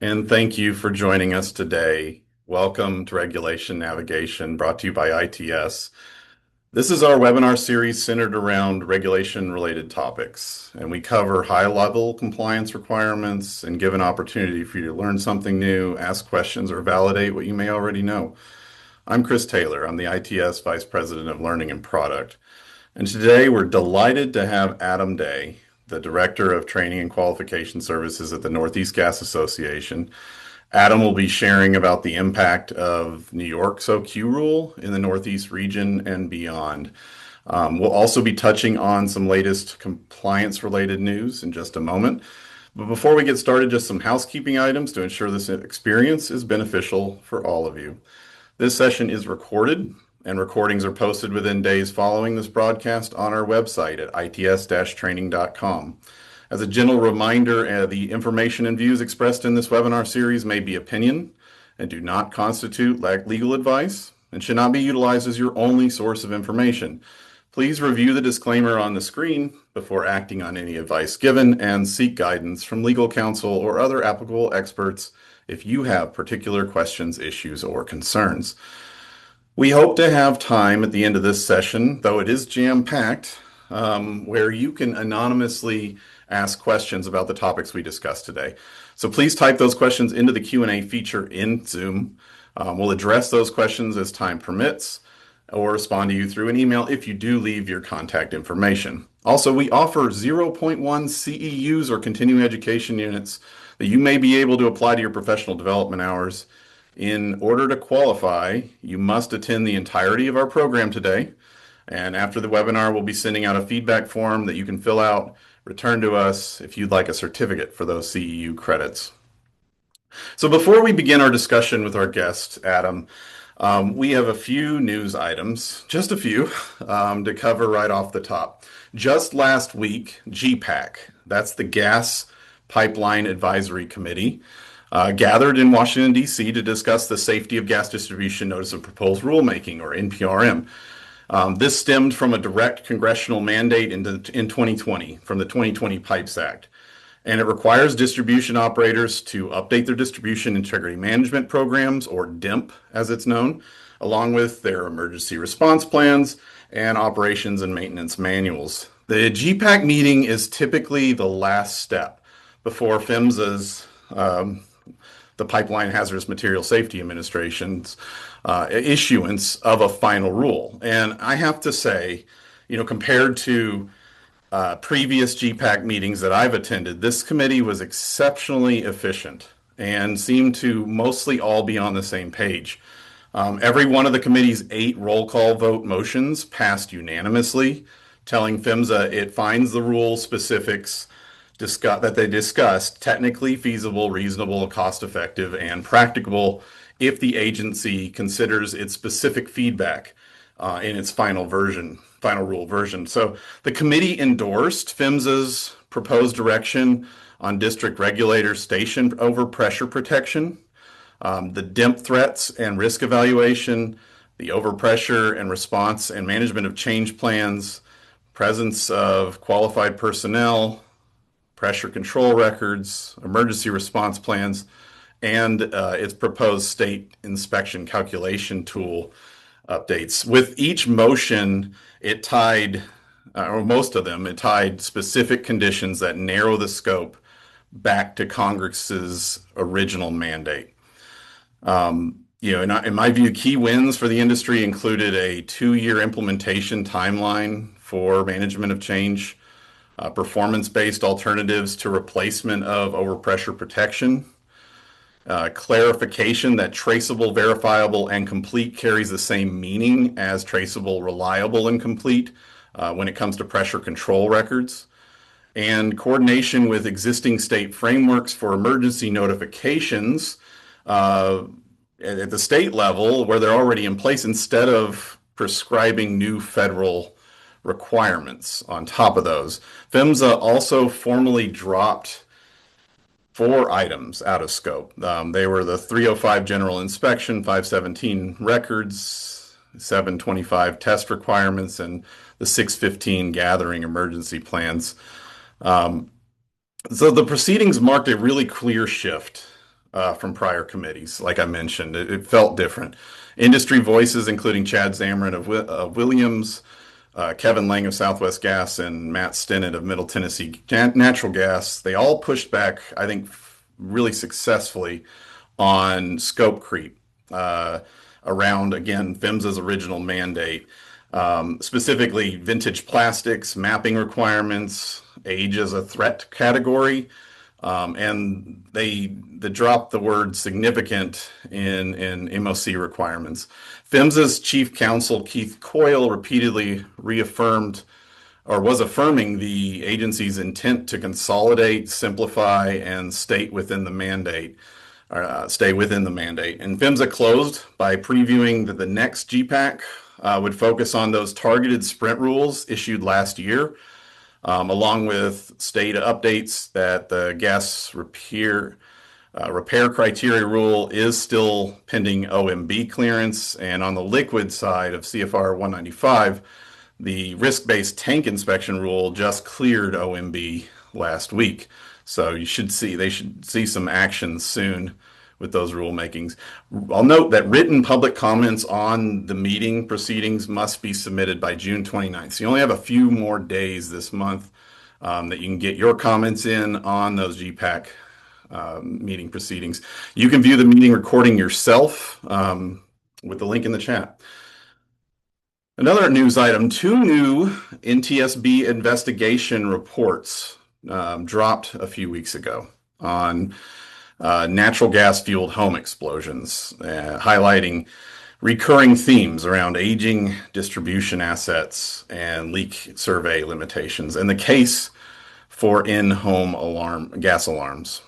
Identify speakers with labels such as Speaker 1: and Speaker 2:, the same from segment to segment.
Speaker 1: and thank you for joining us today. Welcome to Regulation Navigation, brought to you by ITS. This is our webinar series centered around regulation-related topics, and we cover high-level compliance requirements and give an opportunity for you to learn something new, ask questions, or validate what you may already know. I'm Chris Taylor. I'm the ITS Vice President of Learning and Product. And today we're delighted to have Adam Day, the Director of Training and Qualification Services at the Northeast Gas Association. Adam will be sharing about the impact of New York's OQ rule in the Northeast region and beyond. We'll also be touching on some latest compliance-related news in just a moment. But before we get started, just some housekeeping items to ensure this experience is beneficial for all of you. This session is recorded, and recordings are posted within days following this broadcast on our website at its-training.com. As a general reminder, the information and views expressed in this webinar series may be opinion and do not constitute legal advice and should not be utilized as your only source of information. Please review the disclaimer on the screen before acting on any advice given and seek guidance from legal counsel or other applicable experts if you have particular questions, issues, or concerns. We hope to have time at the end of this session, though it is jam-packed, where you can anonymously ask questions about the topics we discussed today. So please type those questions into the Q&A feature in Zoom. We'll address those questions as time permits or respond to you through an email if you do leave your contact information. Also, we offer 0.1 CEUs or continuing education units that you may be able to apply to your professional development hours. In order to qualify, you must attend the entirety of our program today. And after the webinar, we'll be sending out a feedback form that you can fill out, return to us if you'd like a certificate for those CEU credits. So before we begin our discussion with our guest, Adam, we have a few news items, just a few, to cover right off the top. Just last week, GPAC, that's the Gas Pipeline Advisory Committee, gathered in Washington, D.C. to discuss the Safety of Gas Distribution Notice of Proposed Rulemaking, or NPRM. This stemmed from a direct congressional mandate in 2020 from the 2020 Pipes Act. And it requires distribution operators to update their distribution integrity management programs, or DIMP as it's known, along with their emergency response plans and operations and maintenance manuals. The GPAC meeting is typically the last step before PHMSA's, the Pipeline Hazardous Material Safety Administration's issuance of a final rule. And I have to say, compared to previous GPAC meetings that I've attended, this committee was exceptionally efficient and seemed to mostly all be on the same page. Every one of the committee's 8 roll call vote motions passed unanimously, telling PHMSA it finds the rule specifics that they discussed technically feasible, reasonable, cost-effective, and practicable if the agency considers its specific feedback in its final rule version. So the committee endorsed PHMSA's proposed direction on district regulator station overpressure protection, the DIMP threats and risk evaluation, the overpressure and response and management of change plans, presence of qualified personnel, pressure control records, emergency response plans, and its proposed state inspection calculation tool updates. With each motion, it tied, or most of them, it tied specific conditions that narrow the scope back to Congress's original mandate. In my view, key wins for the industry included a 2-year implementation timeline for management of change, performance-based alternatives to replacement of overpressure protection, clarification that traceable, verifiable, and complete carries the same meaning as traceable, reliable, and complete when it comes to pressure control records, and coordination with existing state frameworks for emergency notifications at the state level where they're already in place instead of prescribing new federal requirements on top of those. PHMSA also formally dropped 4 items out of scope. They were the 305 general inspection, 517 records, 725 test requirements, and the 615 gathering emergency plans. So the proceedings marked a really clear shift from prior committees. Like I mentioned, it felt different. Industry voices, including Chad Zamarin of Williams, Kevin Lang of Southwest Gas, and Matt Stinnett of Middle Tennessee Natural Gas, they all pushed back, I think, really successfully on scope creep around, again, PHMSA's original mandate, specifically vintage plastics, mapping requirements, age as a threat category, and they dropped the word significant in MOC requirements. PHMSA's chief counsel, Keith Coyle, repeatedly reaffirmed or was affirming the agency's intent to consolidate, simplify, and stay within the mandate. And PHMSA closed by previewing that the next GPAC would focus on those targeted sprint rules issued last year, along with state updates that the gas repair criteria rule is still pending OMB clearance. And on the liquid side of CFR 195, the risk-based tank inspection rule just cleared OMB last week. So they should see some action soon with those rulemakings. I'll note that written public comments on the meeting proceedings must be submitted by June 29th. So you only have a few more days this month that you can get your comments in on those GPAC meeting proceedings. You can view the meeting recording yourself with the link in the chat. Another news item, 2 new NTSB investigation reports dropped a few weeks ago on natural gas fueled home explosions, highlighting recurring themes around aging distribution assets and leak survey limitations, and the case for in-home gas alarms.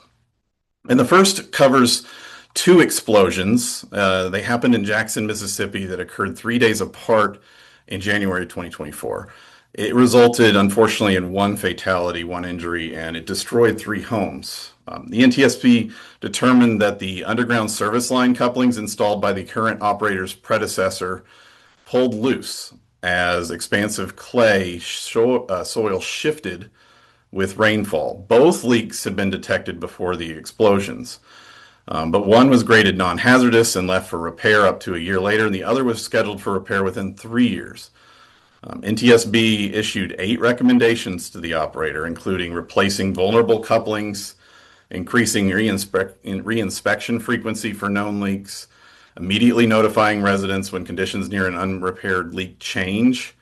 Speaker 1: And the first covers 2 explosions. They happened in Jackson, Mississippi, that occurred 3 days apart in January 2024. It resulted, unfortunately, in 1 fatality, 1 injury, and it destroyed 3 homes. The NTSB determined that the underground service line couplings installed by the current operator's predecessor pulled loose as expansive clay soil shifted with rainfall. Both leaks had been detected before the explosions, but one was graded non-hazardous and left for repair up to a year later, and the other was scheduled for repair within 3 years. NTSB issued 8 recommendations to the operator, including replacing vulnerable couplings, increasing reinspection frequency for known leaks, immediately notifying residents when conditions near an unrepaired leak change,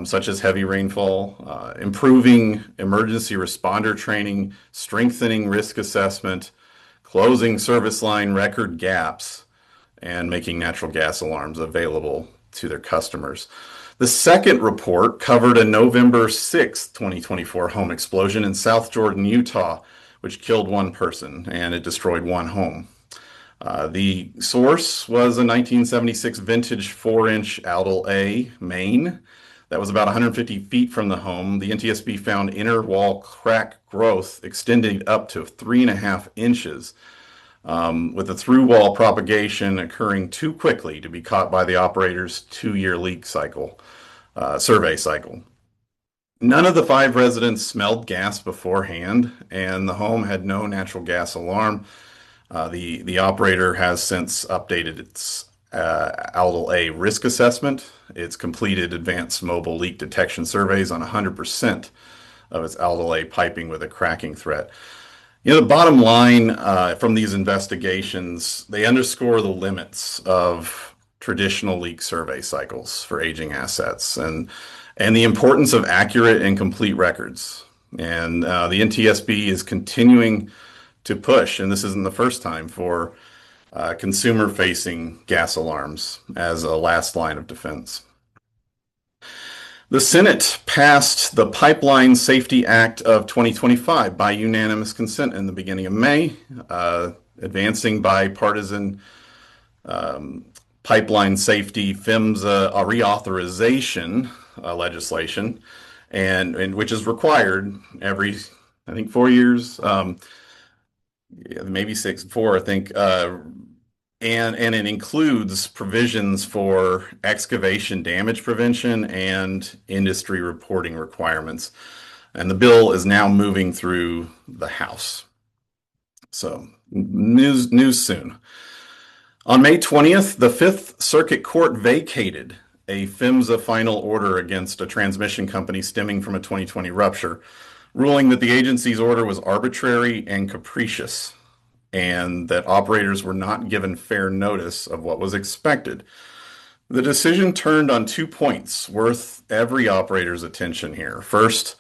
Speaker 1: such as heavy rainfall, improving emergency responder training, strengthening risk assessment, closing service line record gaps, and making natural gas alarms available to their customers. The second report covered a November 6, 2024 home explosion in South Jordan, Utah, which killed 1 person and it destroyed 1 home. The source was a 1976 vintage 4-inch Aldel A main that was about 150 feet from the home. The NTSB found inner wall crack growth extending up to 3.5 inches, with the through wall propagation occurring too quickly to be caught by the operator's 2-year leak survey cycle. None of the 5 residents smelled gas beforehand, and the home had no natural gas alarm. The operator has since updated its Aldel A risk assessment. It's completed advanced mobile leak detection surveys on 100% of its Aldel A piping with a cracking threat. The bottom line from these investigations, they underscore the limits of traditional leak survey cycles for aging assets and the importance of accurate and complete records. And the NTSB is continuing to push, and this isn't the first time, for consumer-facing gas alarms as a last line of defense. The Senate passed the Pipeline Safety Act of 2025 by unanimous consent in the beginning of May, advancing bipartisan pipeline safety PHMSA reauthorization legislation, and which is required every, I think, 4 years, maybe 4, I think. And it includes provisions for excavation damage prevention and industry reporting requirements. And the bill is now moving through the House. So News soon. On May 20th, the Fifth Circuit Court vacated a PHMSA final order against a transmission company stemming from a 2020 rupture, ruling that the agency's order was arbitrary and capricious, and that operators were not given fair notice of what was expected. The decision turned on 2 points worth every operator's attention here. First,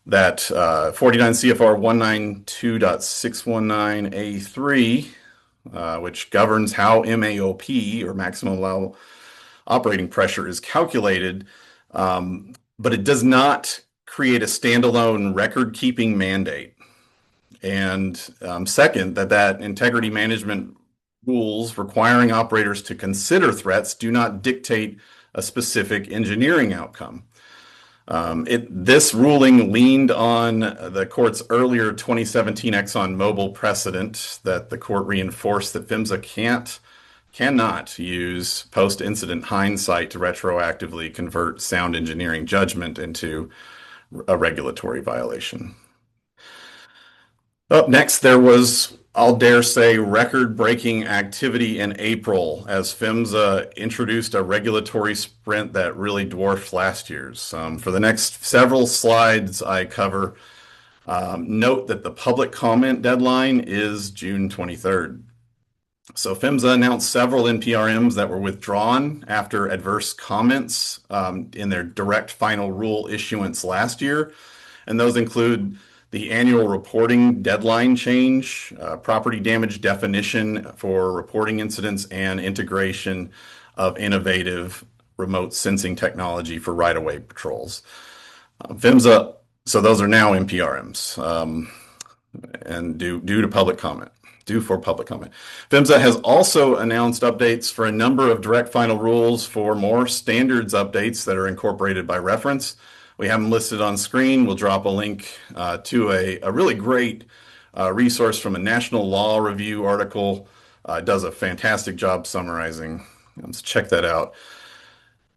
Speaker 1: that 49 CFR 192.619A3, which governs how MAOP, or maximum allowable operating pressure, is calculated, but it does not create a standalone record-keeping mandate. And second, that integrity management rules requiring operators to consider threats do not dictate a specific engineering outcome. This ruling leaned on the court's earlier 2017 ExxonMobil precedent that the court reinforced that PHMSA cannot use post-incident hindsight to retroactively convert sound engineering judgment into a regulatory violation. Up next, there was, I'll dare say, record-breaking activity in April as PHMSA introduced a regulatory sprint that really dwarfed last year's. For the next several slides I cover, note that the public comment deadline is June 23rd. So PHMSA announced several NPRMs that were withdrawn after adverse comments in their direct final rule issuance last year, and those include the annual reporting deadline change, property damage definition for reporting incidents, and integration of innovative remote sensing technology for right-of-way patrols. PHMSA, so those are now NPRMs, and due for public comment. PHMSA has also announced updates for a number of direct final rules for more standards updates that are incorporated by reference. We have them listed on screen. We'll drop a link to a really great resource from a National Law Review article. It does a fantastic job summarizing. Let's check that out.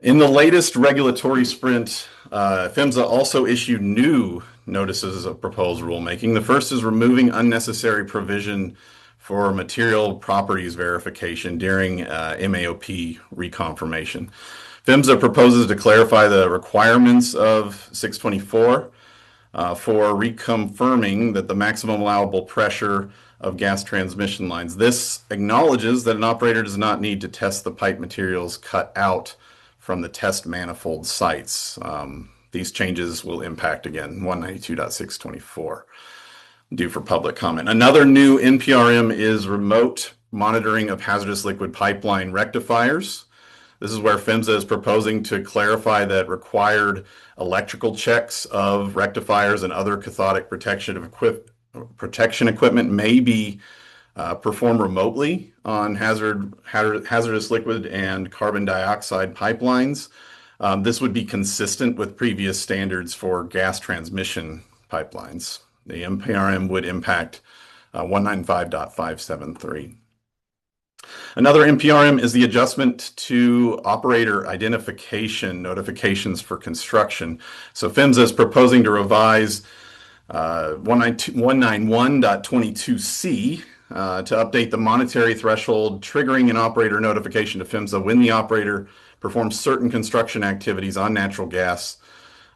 Speaker 1: In the latest regulatory sprint, PHMSA also issued new notices of proposed rulemaking. The first is removing unnecessary provision for material properties verification during MAOP reconfirmation. PHMSA proposes to clarify the requirements of 624 for reconfirming that the maximum allowable pressure of gas transmission lines. This acknowledges that an operator does not need to test the pipe materials cut out from the test manifold sites. These changes will impact, again, 192.624, due for public comment. Another new NPRM is remote monitoring of hazardous liquid pipeline rectifiers. This is where PHMSA is proposing to clarify that required electrical checks of rectifiers and other cathodic protection equipment may be performed remotely on hazardous liquid and carbon dioxide pipelines. This would be consistent with previous standards for gas transmission pipelines. The NPRM would impact 195.573. Another NPRM is the adjustment to operator identification notifications for construction. So PHMSA is proposing to revise 191.22C to update the monetary threshold triggering an operator notification to PHMSA when the operator performs certain construction activities on natural gas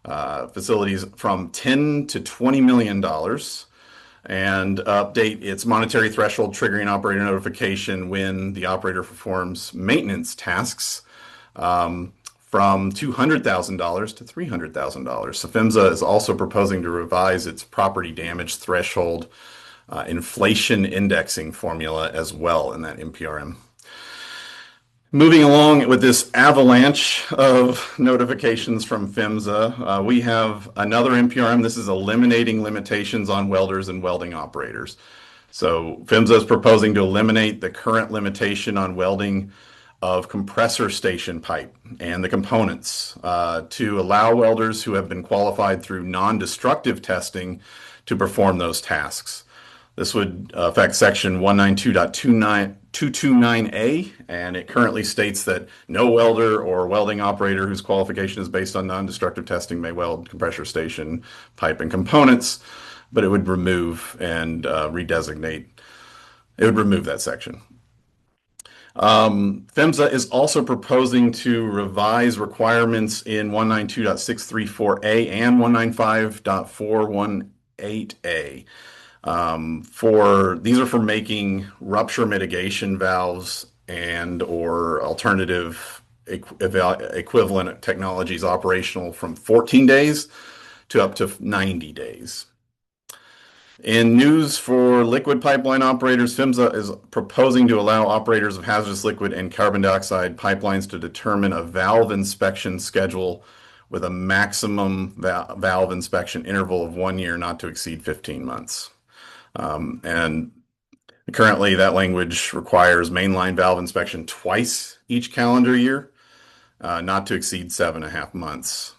Speaker 1: facilities from $10 to $20 million. And update its monetary threshold triggering operator notification when the operator performs maintenance tasks from $200,000 to $300,000. So PHMSA is also proposing to revise its property damage threshold inflation indexing formula as well in that NPRM. Moving along with this avalanche of notifications from PHMSA, we have another NPRM. This is eliminating limitations on welders and welding operators. So PHMSA is proposing to eliminate the current limitation on welding of compressor station pipe and the components to allow welders who have been qualified through non-destructive testing to perform those tasks. This would affect section 192.229A, and it currently states that no welder or welding operator whose qualification is based on non-destructive testing may weld compressor station pipe and components, but it would remove and redesignate It would remove that section. PHMSA is also proposing to revise requirements in 192.634A and 195.418A. For these are for making rupture mitigation valves and or alternative equivalent technologies operational from 14 days to up to 90 days. In news for liquid pipeline operators, PHMSA is proposing to allow operators of hazardous liquid and carbon dioxide pipelines to determine a valve inspection schedule with a maximum valve inspection interval of 1 year, not to exceed 15 months. And currently, that language requires mainline valve inspection twice each calendar year, not to exceed 7.5 months.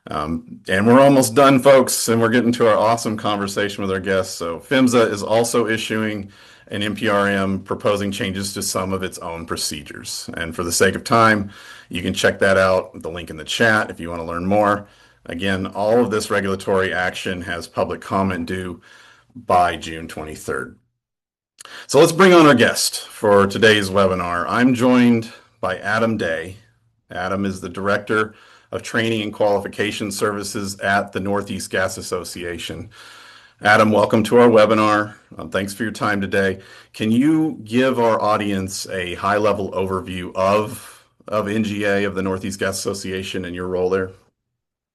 Speaker 1: And we're almost done, folks, and we're getting to our awesome conversation with our guests. So PHMSA is also issuing an NPRM proposing changes to some of its own procedures. And for the sake of time, you can check that out, the link in the chat if you want to learn more. Again, all of this regulatory action has public comment due by June 23rd. So let's bring on our guest for today's webinar. I'm joined by Adam Day. Adam is the Director of Training and Qualification Services at the Northeast Gas Association. Adam, welcome to our webinar. Thanks for your time today. Can you give our audience a high-level overview of NGA, of the Northeast Gas Association, and your role there?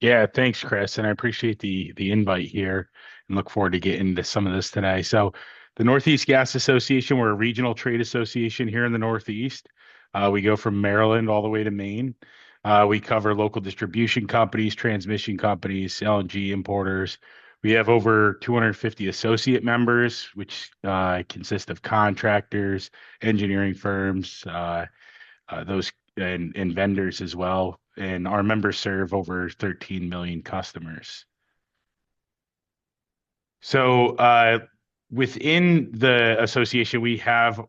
Speaker 2: Yeah, thanks, Chris, and I appreciate the invite here and look forward to getting into some of this today. So, the Northeast Gas Association, we're a regional trade association here in the Northeast. We go from Maryland all the way to Maine. We cover local distribution companies, transmission companies, LNG importers. We have over 250 associate members, which consist of contractors, engineering firms, those and vendors as well. And our members serve over 13 million customers. So within the association, we have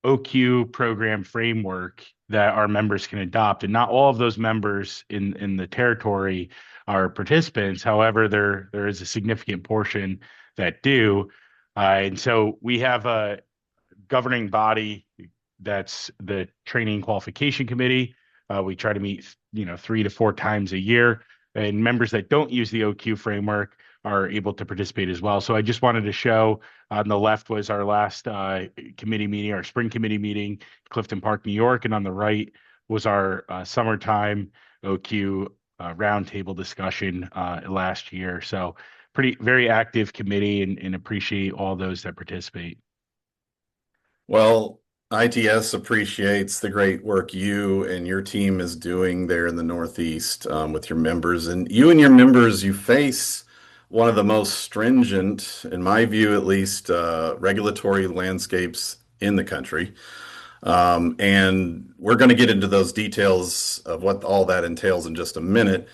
Speaker 2: OQ program framework that our members can adopt, and not all of those members in the territory are participants. However, there is a significant portion that do, and so we have a governing body that's the Training Qualification Committee. We try to meet 3 to 4 times a year, and members that don't use the OQ framework are able to participate as well. So I just wanted to show on the left was our last committee meeting, our spring committee meeting, Clifton Park, New York, and on the right was our summertime OQ roundtable discussion last year. So very active committee, and appreciate all those that participate.
Speaker 1: Well, ITS appreciates the great work you and your team is doing there in the Northeast with your members. And you and your members, you face one of the most stringent, in my view at least, regulatory landscapes in the country. And we're going to get into those details of what all that entails in just a minute.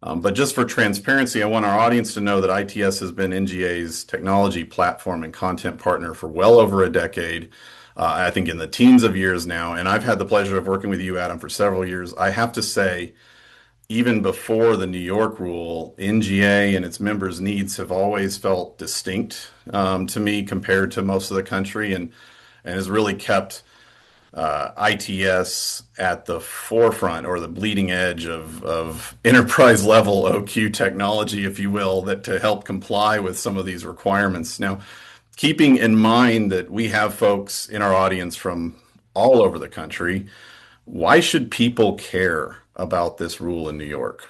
Speaker 1: But just for transparency, I want our audience to know that ITS has been NGA's technology platform and content partner for well over a decade. I think in the teens of years now, and I've had the pleasure of working with you, Adam, for several years. I have to say, even before the New York rule, NGA and its members' needs have always felt distinct to me compared to most of the country, and has really kept ITS at the forefront or the bleeding edge of enterprise level OQ technology, if you will, that to help comply with some of these requirements. Now, keeping in mind that we have folks in our audience from all over the country, why should people care about this rule in New York?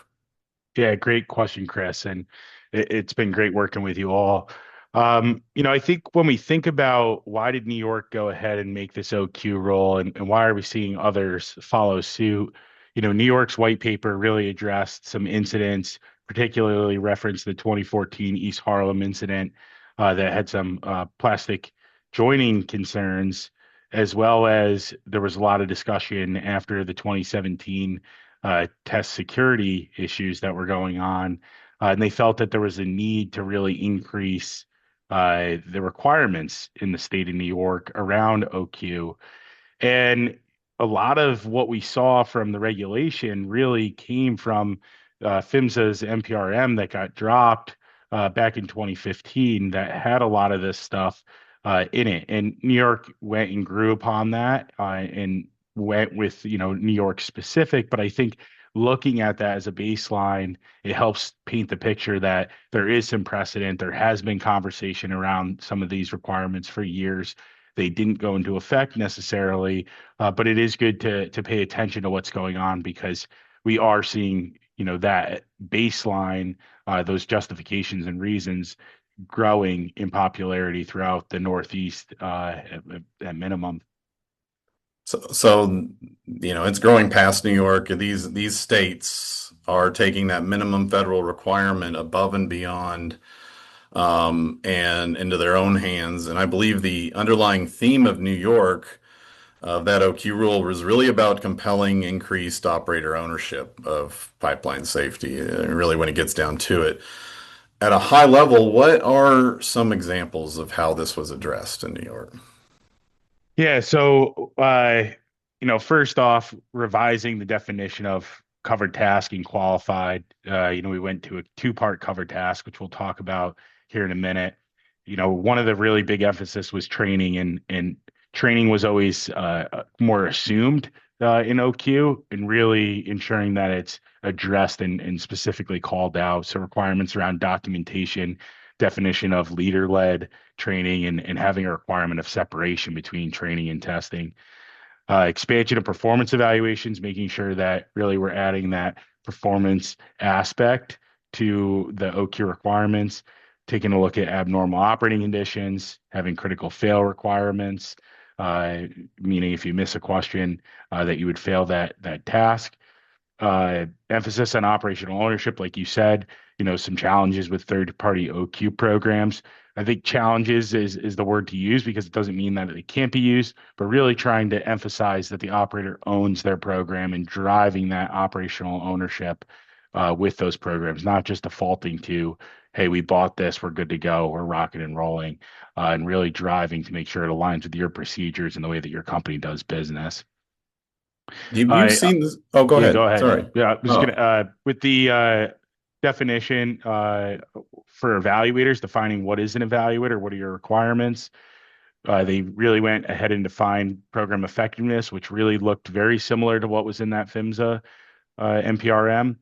Speaker 2: Yeah, great question, Chris. And it's been great working with you all. I think when we think about why did New York go ahead and make this OQ rule, and why are we seeing others follow suit? New York's white paper really addressed some incidents, particularly referenced the 2014 East Harlem incident that had some plastic joining concerns, as well as there was a lot of discussion after the 2017 test security issues that were going on. And they felt that there was a need to really increase the requirements in the state of New York around OQ. And a lot of what we saw from the regulation really came from PHMSA's NPRM that got dropped back in 2015 that had a lot of this stuff in it. And New York went and grew upon that and went with, New York specific. But I think looking at that as a baseline, it helps paint the picture that there is some precedent. There has been conversation around some of these requirements for years. They didn't go into effect necessarily, but it is good to pay attention to what's going on because we are seeing, that baseline, those justifications and reasons growing in popularity throughout the Northeast at minimum.
Speaker 1: So it's growing past New York. These states are taking that minimum federal requirement above and beyond, and into their own hands. And I believe the underlying theme of New York of that OQ rule was really about compelling increased operator ownership of pipeline safety, really when it gets down to it. At a high level, what are some examples of how this was addressed in New York?
Speaker 2: Yeah, so first off, revising the definition of covered task and qualified. We went to a two-part covered task, which we'll talk about here in a minute. One of the really big emphasis was training, and training was always more assumed in OQ, and really ensuring that it's addressed and specifically called out. So requirements around documentation, definition of leader-led training, and having a requirement of separation between training and testing. Expansion of performance evaluations, making sure that really we're adding that performance aspect to the OQ requirements, taking a look at abnormal operating conditions, having critical fail requirements, meaning if you miss a question, that you would fail that task. Emphasis on operational ownership, like you said, some challenges with third-party OQ programs. I think challenges is the word to use because it doesn't mean that it can't be used, but really trying to emphasize that the operator owns their program and driving that operational ownership with those programs, not just defaulting to, hey, we bought this, we're good to go, we're rocking and rolling, and really driving to make sure it aligns with your procedures and the way that your company does business.
Speaker 1: You've
Speaker 2: Uh,
Speaker 1: seen this? Oh, go
Speaker 2: yeah, go
Speaker 1: ahead.
Speaker 2: ahead.
Speaker 1: Sorry.
Speaker 2: Yeah, I was gonna
Speaker 1: Oh,
Speaker 2: with the definition for evaluators, defining what is an evaluator, what are your requirements. They really went ahead and defined program effectiveness, which really looked very similar to what was in that PHMSA NPRM,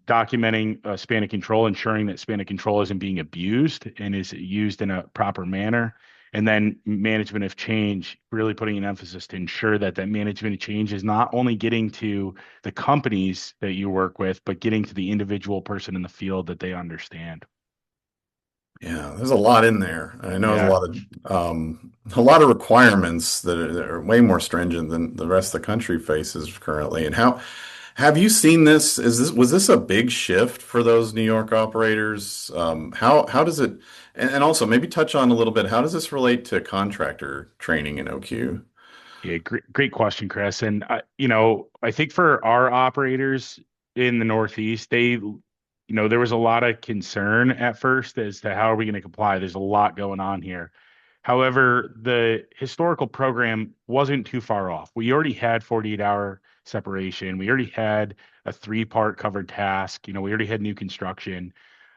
Speaker 2: documenting span of control, ensuring that span of control isn't being abused and is used in a proper manner. And then management of change, really putting an emphasis to ensure that that management of change is not only getting to the companies that you work with, but getting to the individual person in the field that they understand.
Speaker 1: yeah. There's a lot in there. I know there's
Speaker 2: Yeah.
Speaker 1: a lot of requirements that are way more stringent than the rest of the country faces currently. And how have you seen this? Was this a big shift for those New York operators? How does it? And also maybe touch on a little bit. How does this relate to contractor training in OQ?
Speaker 2: Yeah, great question, Chris. And I think for our operators in the Northeast, there was a lot of concern at first as to how are we going to comply. There's a lot going on here. However, the historical program wasn't too far off. We already had 48-hour separation. We already had a three-part covered task. We already had new construction.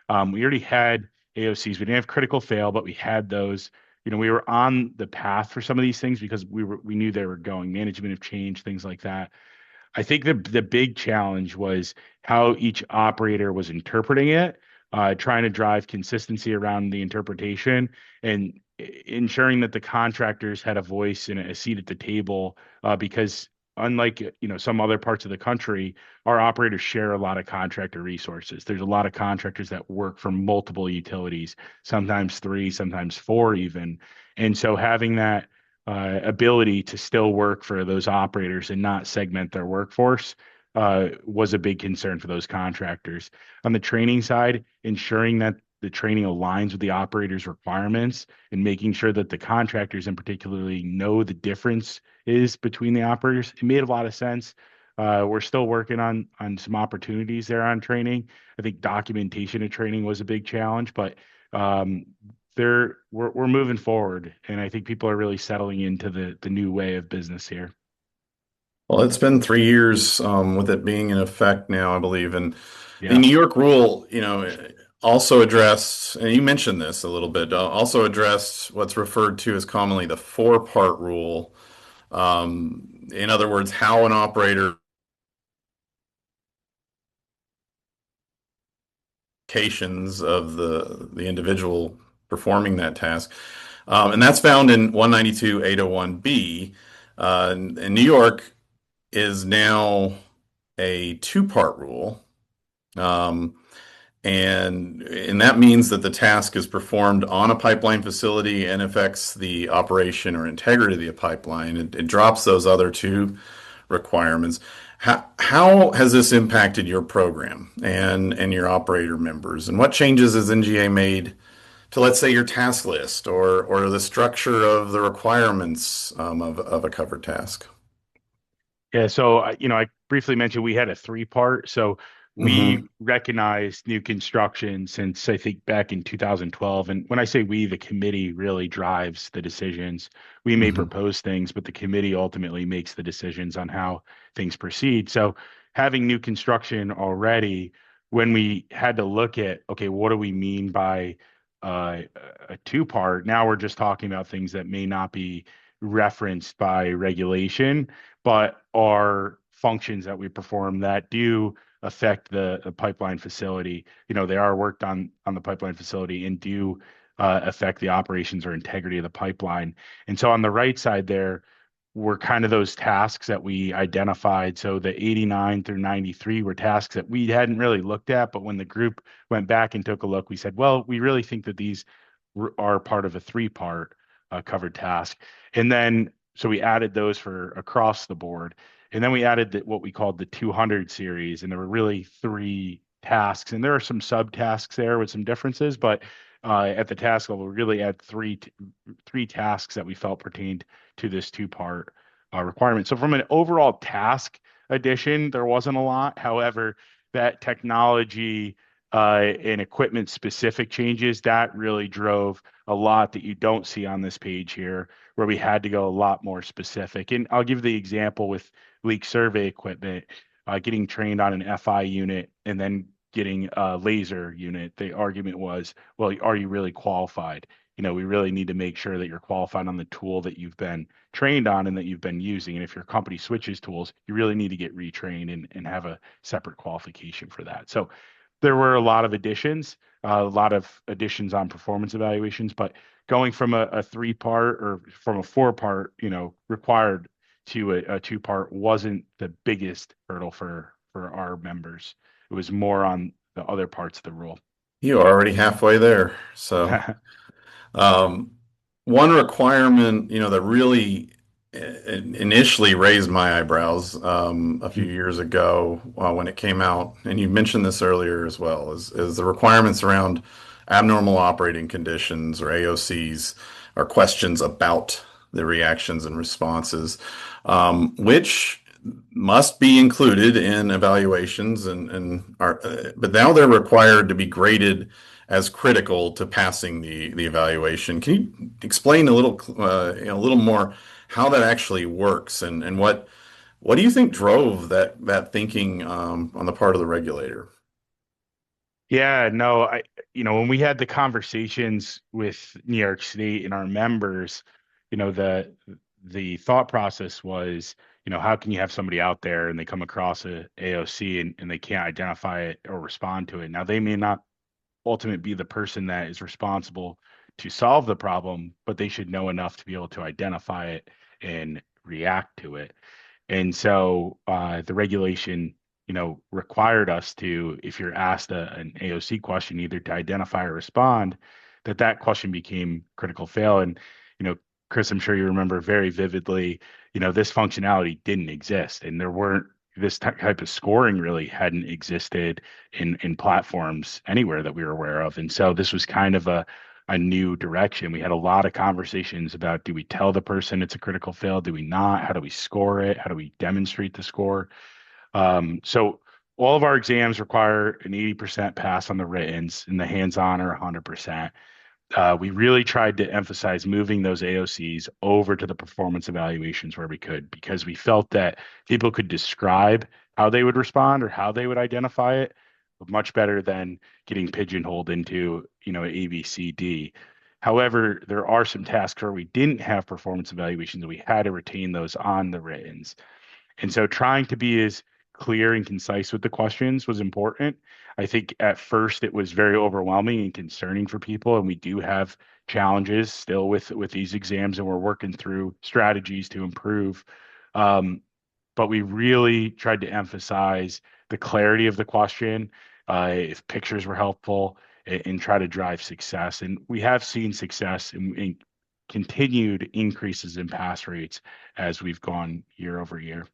Speaker 2: We already had AOCs. We didn't have critical fail, but we had those. We were on the path for some of these things because we knew they were going. Management of change, things like that. I think the big challenge was how each operator was interpreting it, trying to drive consistency around the interpretation and ensuring that the contractors had a voice and a seat at the table, because unlike some other parts of the country, our operators share a lot of contractor resources. There's a lot of contractors that work for multiple utilities, sometimes three, sometimes four even. And so having that ability to still work for those operators and not segment their workforce was a big concern for those contractors. On the training side, ensuring that the training aligns with the operator's requirements and making sure that the contractors in particularly know the difference is between the operators. It made a lot of sense. We're still working on some opportunities there on training. I think documentation of training was a big challenge, but um, we're moving forward, and I think people are really settling into the new way of business here.
Speaker 1: Well, it's been 3 years with it being in effect now, I believe. And the
Speaker 2: Yeah.
Speaker 1: New York rule, also addressed, and you mentioned this a little bit, also addressed what's referred to as commonly the four-part rule. In other words, how an operator of the individual performing that task. And that's found in 192.801B. And New York is now a two-part rule. Um, and that means that the task is performed on a pipeline facility and affects the operation or integrity of the pipeline. It drops those other two requirements. How has this impacted your program and your operator members? And what changes has NGA made to, let's say, your task list or the structure of the requirements of a covered task?
Speaker 2: Yeah, so I briefly mentioned we had a three-part. So we
Speaker 1: Hmm.
Speaker 2: recognized new construction since I think back in 2012. And when I say we, the committee really drives the decisions. We may
Speaker 1: Hmm.
Speaker 2: propose things, but the committee ultimately makes the decisions on how things proceed. So having new construction already, when we had to look at, okay, what do we mean by uh, a two-part? Now we're just talking about things that may not be referenced by regulation but are functions that we perform that do affect the pipeline facility. They are worked on the pipeline facility and do affect the operations or integrity of the pipeline. And so on the right side there, were kind of those tasks that we identified. So the 89 through 93 were tasks that we hadn't really looked at, but when the group went back and took a look, we said, well, we really think that these are part of a three-part covered task. And then so we added those for across the board. And then we added what we called the 200 series. And there were really three tasks. And there are some subtasks there with some differences, but at the task level, we really had three tasks that we felt pertained to this two-part requirement. So from an overall task addition, there wasn't a lot. However, that technology and equipment specific changes that really drove a lot that you don't see on this page here where we had to go a lot more specific. And I'll give the example with leak survey equipment, getting trained on an FI unit and then getting a laser unit. The argument was, well, are you really qualified? We really need to make sure that you're qualified on the tool that you've been trained on and that you've been using. And if your company switches tools, you really need to get retrained and have a separate qualification for that. So there were a lot of additions on performance evaluations, but going from a three-part or from a four-part, required to a two-part wasn't the biggest hurdle for our members. It was more on the other parts of the rule.
Speaker 1: You are already halfway there. So, um, one requirement, that really initially raised my eyebrows a few years ago when it came out, and you mentioned this earlier as well, is the requirements around abnormal operating conditions or AOCs are questions about the reactions and responses, which must be included in evaluations and are, but now they're required to be graded as critical to passing the evaluation. Can you explain a little more how that actually works and what do you think drove that thinking on the part of the regulator?
Speaker 2: Yeah, no, when we had the conversations with New York State and our members, the thought process was, how can you have somebody out there and they come across a AOC and they can't identify it or respond to it? Now, they may not ultimately be the person that is responsible to solve the problem, but they should know enough to be able to identify it and react to it. And so the regulation, required us to, if you're asked an AOC question, either to identify or respond, that question became critical fail. And, Chris, I'm sure you remember very vividly, this functionality didn't exist and there weren't this type of scoring really hadn't existed in platforms anywhere that we were aware of. And so this was kind of a new direction. We had a lot of conversations about, do we tell the person it's a critical fail? Do we not? How do we score it? How do we demonstrate the score? So all of our exams require an 80% pass on the writtens and the hands-on are 100%. We really tried to emphasize moving those AOCs over to the performance evaluations where we could, because we felt that people could describe how they would respond or how they would identify it, much better than getting pigeonholed into, A, B, C, D. However, there are some tasks where we didn't have performance evaluations and we had to retain those on the writtens. And so trying to be as clear and concise with the questions was important. I think at first it was very overwhelming and concerning for people, and we do have challenges still with these exams, and we're working through strategies to improve. Um, but we really tried to emphasize the clarity of the question, if pictures were helpful, and try to drive success. And we have seen success and continued increases in pass rates as we've gone year over year.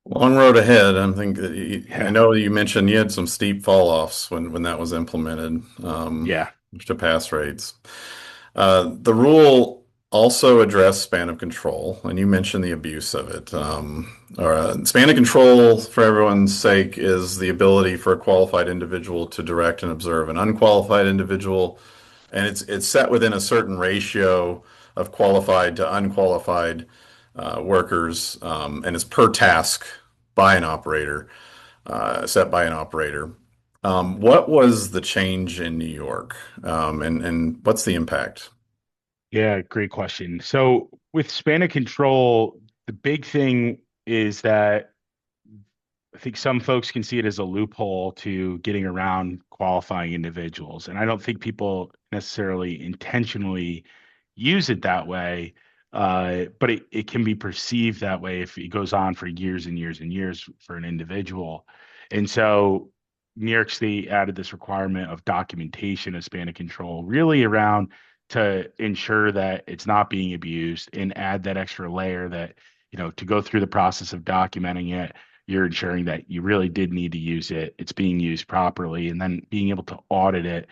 Speaker 1: Long road ahead. I
Speaker 2: Yeah.
Speaker 1: know you mentioned you had some steep fall offs when that was implemented,
Speaker 2: Yeah.
Speaker 1: to pass rates. The rule also addressed span of control, and you mentioned the abuse of it. Span of control, for everyone's sake, is the ability for a qualified individual to direct and observe an unqualified individual, and it's set within a certain ratio of qualified to unqualified workers, and it's per task by an operator, set by an operator. What was the change in New York, and what's the impact?
Speaker 2: Yeah, great question. So with span of control, the big thing is that I think some folks can see it as a loophole to getting around qualifying individuals. And I don't think people necessarily intentionally use it that way. But it can be perceived that way if it goes on for years and years and years for an individual. And so New York State added this requirement of documentation of span of control, really around to ensure that it's not being abused and add that extra layer that, to go through the process of documenting it, you're ensuring that you really did need to use it, it's being used properly, and then being able to audit it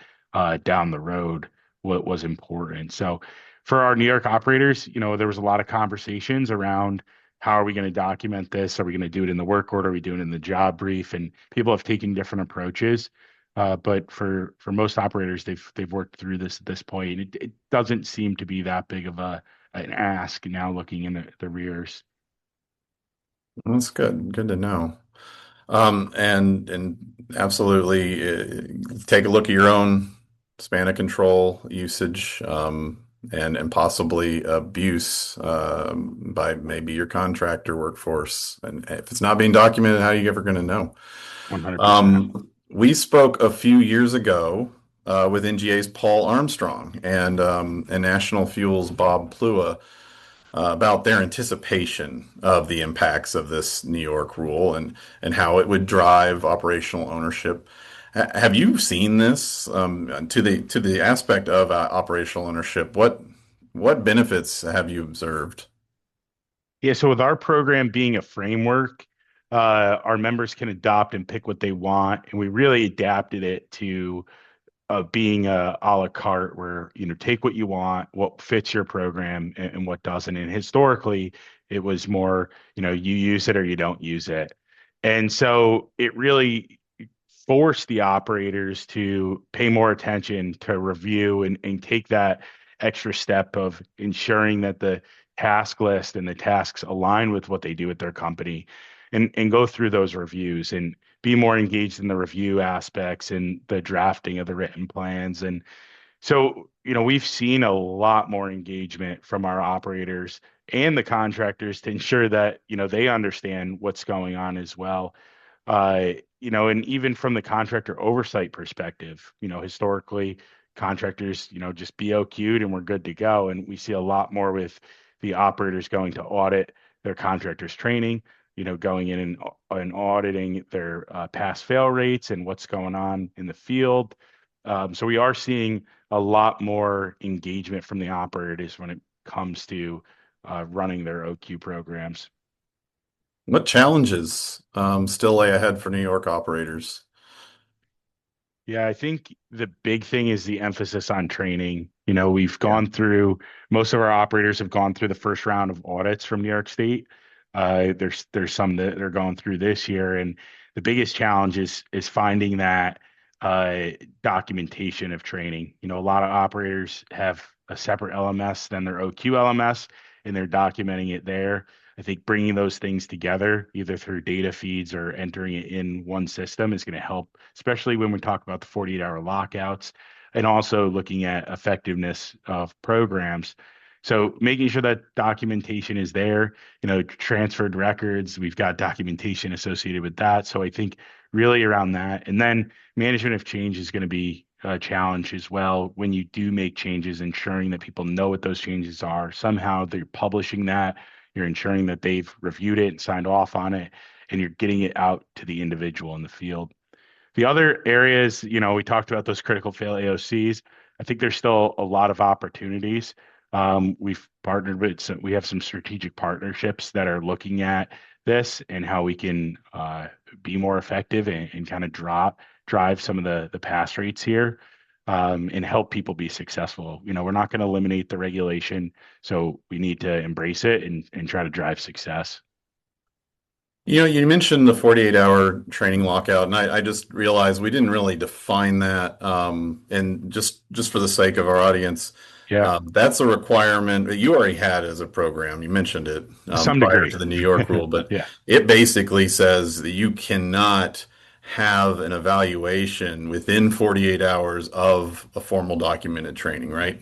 Speaker 2: down the road what was important. So for our New York operators, there was a lot of conversations around how are we going to document this? Are we going to do it in the work order? Are we doing it in the job brief? And people have taken different approaches. But for most operators, they've worked through this at this point. It doesn't seem to be that big of an ask now looking in the rears.
Speaker 1: That's good. Good to know. And absolutely, take a look at your own span of control usage, and possibly abuse, by maybe your contractor workforce. And if it's not being documented, how are you ever going to know?
Speaker 2: 100%.
Speaker 1: We spoke a few years ago with NGA's Paul Armstrong and National Fuel's Bob Plua about their anticipation of the impacts of this New York rule and how it would drive operational ownership. Have you seen this, to the aspect of operational ownership? What benefits have you observed?
Speaker 2: Yeah, so with our program being a framework, our members can adopt and pick what they want, and we really adapted it to being a la carte, where take what you want, what fits your program, and what doesn't. And historically, it was more you use it or you don't use it, and so it really forced the operators to pay more attention to review and take that extra step of ensuring that the task list and the tasks align with what they do at their company, and go through those reviews and be more engaged in the review aspects and the drafting of the written plans. And so, we've seen a lot more engagement from our operators and the contractors to ensure that, they understand what's going on as well. And even from the contractor oversight perspective, historically, contractors, just BOQ'd and we're good to go. And we see a lot more with the operators going to audit their contractors training, going in and auditing their pass fail rates and what's going on in the field. So we are seeing a lot more engagement from the operators when it comes to running their OQ programs.
Speaker 1: What challenges still lay ahead for New York operators?
Speaker 2: Yeah, I think the big thing is the emphasis on training. We've
Speaker 1: Yeah.
Speaker 2: gone through, most of our operators have gone through the first round of audits from New York State. There's some that are going through this year, and the biggest challenge is finding that uh, documentation of training. A lot of operators have a separate LMS than their OQ LMS, and they're documenting it there. I think bringing those things together, either through data feeds or entering it in one system, is going to help, especially when we talk about the 48-hour lockouts and also looking at effectiveness of programs. So making sure that documentation is there, transferred records, we've got documentation associated with that. So I think really around that. And then management of change is going to be a challenge as well. When you do make changes, ensuring that people know what those changes are, somehow they're publishing that, you're ensuring that they've reviewed it and signed off on it, and you're getting it out to the individual in the field. The other areas, we talked about those critical fail AOCs. I think there's still a lot of opportunities. We've partnered with we have some strategic partnerships that are looking at this and how we can be more effective and kind of drive some of the pass rates here, and help people be successful. We're not going to eliminate the regulation, so we need to embrace it and try to drive success.
Speaker 1: You mentioned the 48-hour training lockout, and I just realized we didn't really define that. And just for the sake of our audience,
Speaker 2: Yeah,
Speaker 1: that's a requirement that you already had as a program. You mentioned it
Speaker 2: to some
Speaker 1: prior
Speaker 2: degree.
Speaker 1: to the New York rule, but
Speaker 2: Yeah.
Speaker 1: it basically says that you cannot have an evaluation within 48 hours of a formal documented training, right?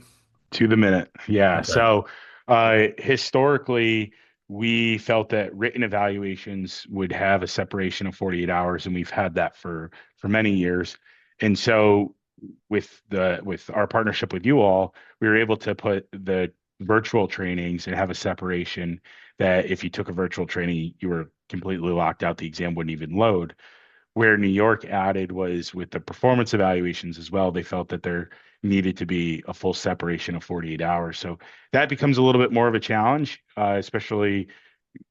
Speaker 2: To the minute. Yeah.
Speaker 1: Okay.
Speaker 2: So historically, we felt that written evaluations would have a separation of 48 hours, and we've had that for many years. And so with our partnership with you all, we were able to put the virtual trainings and have a separation that if you took a virtual training, you were completely locked out, the exam wouldn't even load. Where New York added was with the performance evaluations as well, they felt that there needed to be a full separation of 48 hours. So that becomes a little bit more of a challenge, especially,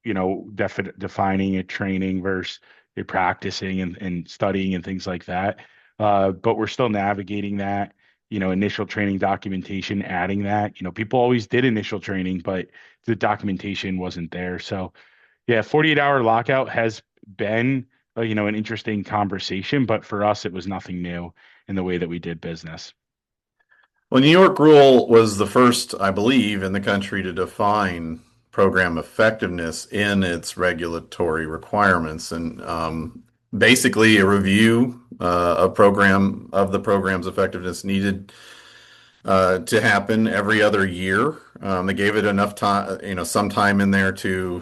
Speaker 2: defining a training versus a practicing and studying and things like that. But we're still navigating that, initial training documentation, adding that. People always did initial training, but the documentation wasn't there. So yeah, 48-hour lockout has been, an interesting conversation, but for us, it was nothing new in the way that we did business.
Speaker 1: Well, New York rule was the first, I believe, in the country to define program effectiveness in its regulatory requirements. And basically, a review of the program's effectiveness needed to happen every other year. They gave it enough time, some time in there to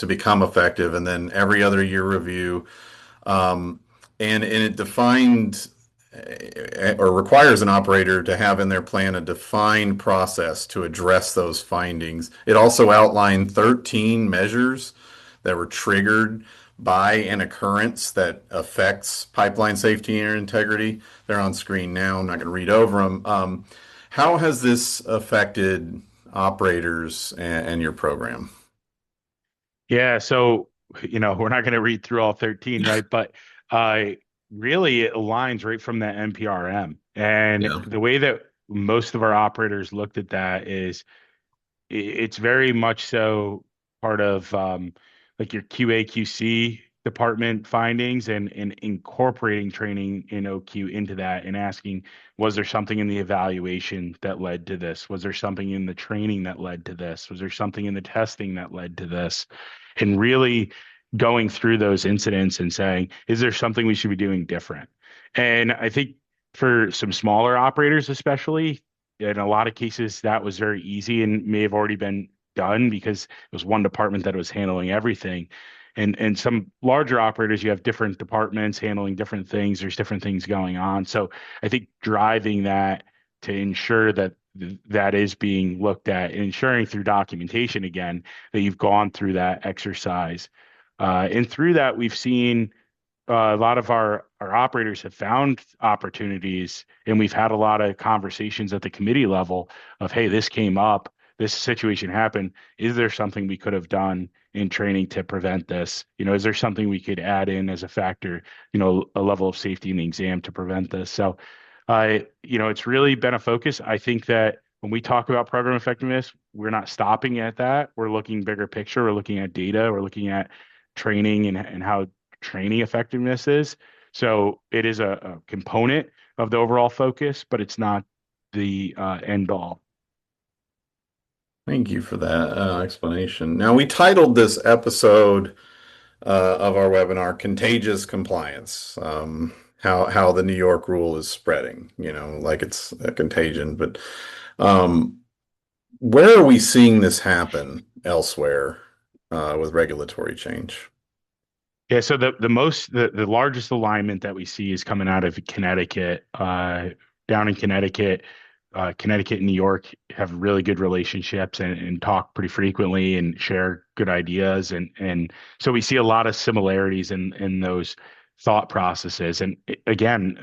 Speaker 1: become effective, and then every other year review. Um, and it defined or requires an operator to have in their plan a defined process to address those findings. It also outlined 13 measures that were triggered by an occurrence that affects pipeline safety and integrity. They're on screen now. I'm not going to read over them. How has this affected operators and your program?
Speaker 2: Yeah, so we're not going to read through all 13, right? But uh, really, it aligns right from the NPRM, and
Speaker 1: Yeah.
Speaker 2: the way that most of our operators looked at that is it's very much so part of like your QA/QC department findings and incorporating training in OQ into that and asking, was there something in the evaluation that led to this? Was there something in the training that led to this? Was there something in the testing that led to this? And really going through those incidents and saying, is there something we should be doing different? And I think for some smaller operators, especially, in a lot of cases, that was very easy and may have already been done because it was one department that was handling everything. And some larger operators, you have different departments handling different things. There's different things going on. So I think driving that to ensure that that is being looked at and ensuring through documentation again that you've gone through that exercise. And through that, we've seen a lot of our operators have found opportunities, and we've had a lot of conversations at the committee level of, hey, this came up, this situation happened. Is there something we could have done in training to prevent this? Is there something we could add in as a factor, a level of safety in the exam to prevent this? So, it's really been a focus. I think that when we talk about program effectiveness, we're not stopping at that. We're looking bigger picture. We're looking at data. We're looking at training and how training effectiveness is. So it is a component of the overall focus, but it's not the end all.
Speaker 1: Thank you for that explanation. Now, we titled this episode of our webinar "Contagious Compliance." How the New York rule is spreading, like it's a contagion. But um, where are we seeing this happen elsewhere with regulatory change?
Speaker 2: Yeah, so the largest alignment that we see is coming out of Connecticut. Down in Connecticut, Connecticut and New York have really good relationships and talk pretty frequently and share good ideas, and so we see a lot of similarities in those thought processes. And again,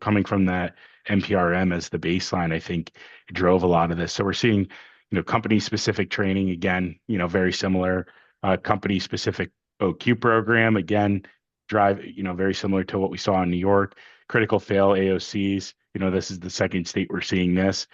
Speaker 2: coming from that NPRM as the baseline, I think it drove a lot of this. So we're seeing, company specific training again, very similar, company specific OQ program, again, very similar to what we saw in New York. Critical fail AOCs, this is the second state we're seeing this.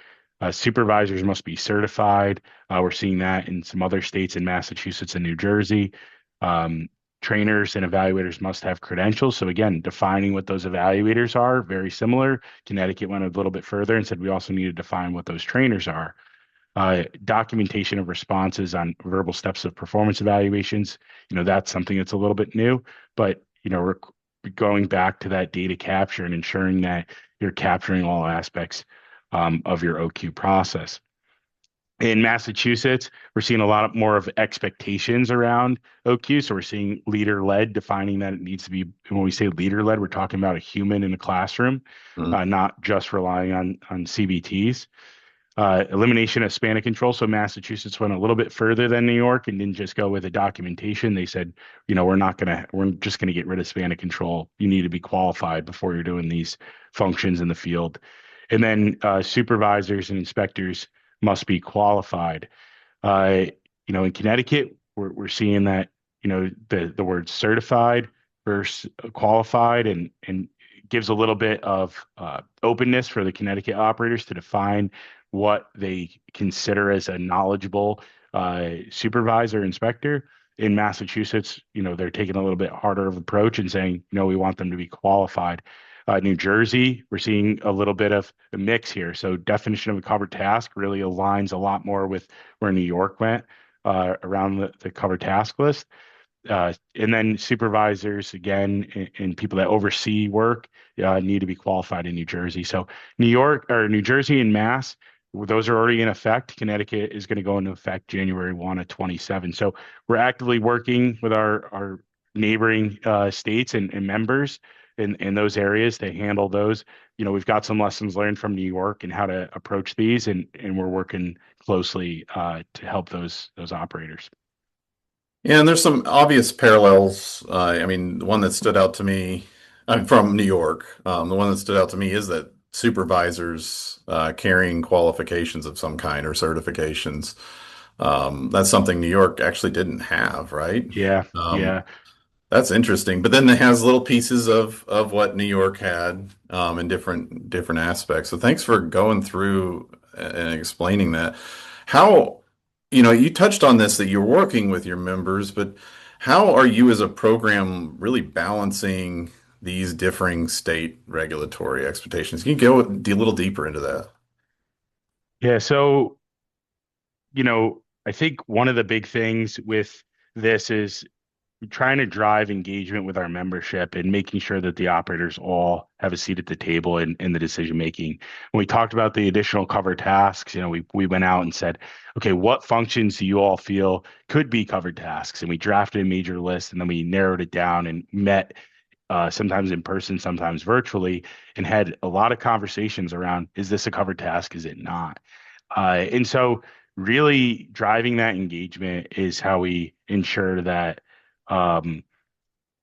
Speaker 2: Supervisors must be certified. We're seeing that in some other states in Massachusetts and New Jersey. Um, Trainers and evaluators must have credentials. So again, defining what those evaluators are, very similar. Connecticut went a little bit further and said we also need to define what those trainers are. Documentation of responses on verbal steps of performance evaluations. That's something that's a little bit new, but we're going back to that data capture and ensuring that you're capturing all aspects of your OQ process. In Massachusetts, we're seeing a lot more of expectations around OQ. So we're seeing leader led, defining that it needs to be, when we say leader led, we're talking about a human in a classroom,
Speaker 1: Mhm.
Speaker 2: not just relying on CBTs. Elimination of span of control. So Massachusetts went a little bit further than New York and didn't just go with a documentation. They said, we're just gonna get rid of span of control. You need to be qualified before you're doing these functions in the field. And then supervisors and inspectors must be qualified. Uh, in Connecticut, we're seeing that, the word certified versus qualified and gives a little bit of openness for the Connecticut operators to define what they consider as a knowledgeable supervisor inspector. In Massachusetts, they're taking a little bit harder of approach and saying, no, we want them to be qualified. New Jersey, we're seeing a little bit of a mix here. So definition of a covered task really aligns a lot more with where New York went around the covered task list. And then supervisors again and people that oversee work need to be qualified in New Jersey. So New York or New Jersey and Mass, those are already in effect. Connecticut is going to go into effect January 1 of 27. So we're actively working with our neighboring states and members in those areas to handle those. We've got some lessons learned from New York and how to approach these, and we're working closely to help those operators.
Speaker 1: Yeah, and there's some obvious parallels. I mean, the one that stood out to me, I'm from New York. The one that stood out to me is that supervisors carrying qualifications of some kind or certifications. That's something New York actually didn't have, right?
Speaker 2: Yeah,
Speaker 1: Um,
Speaker 2: yeah.
Speaker 1: that's interesting. But then it has little pieces of what New York had in different aspects. So thanks for going through and explaining that. How, you touched on this that you're working with your members, but how are you as a program really balancing these differing state regulatory expectations? Can you go a little deeper into that?
Speaker 2: Yeah, so, I think one of the big things with this is trying to drive engagement with our membership and making sure that the operators all have a seat at the table in the decision making. When we talked about the additional covered tasks, we went out and said, okay, what functions do you all feel could be covered tasks? And we drafted a major list and then we narrowed it down and met sometimes in person, sometimes virtually, and had a lot of conversations around, is this a covered task? Is it not? And so really driving that engagement is how we ensure that um,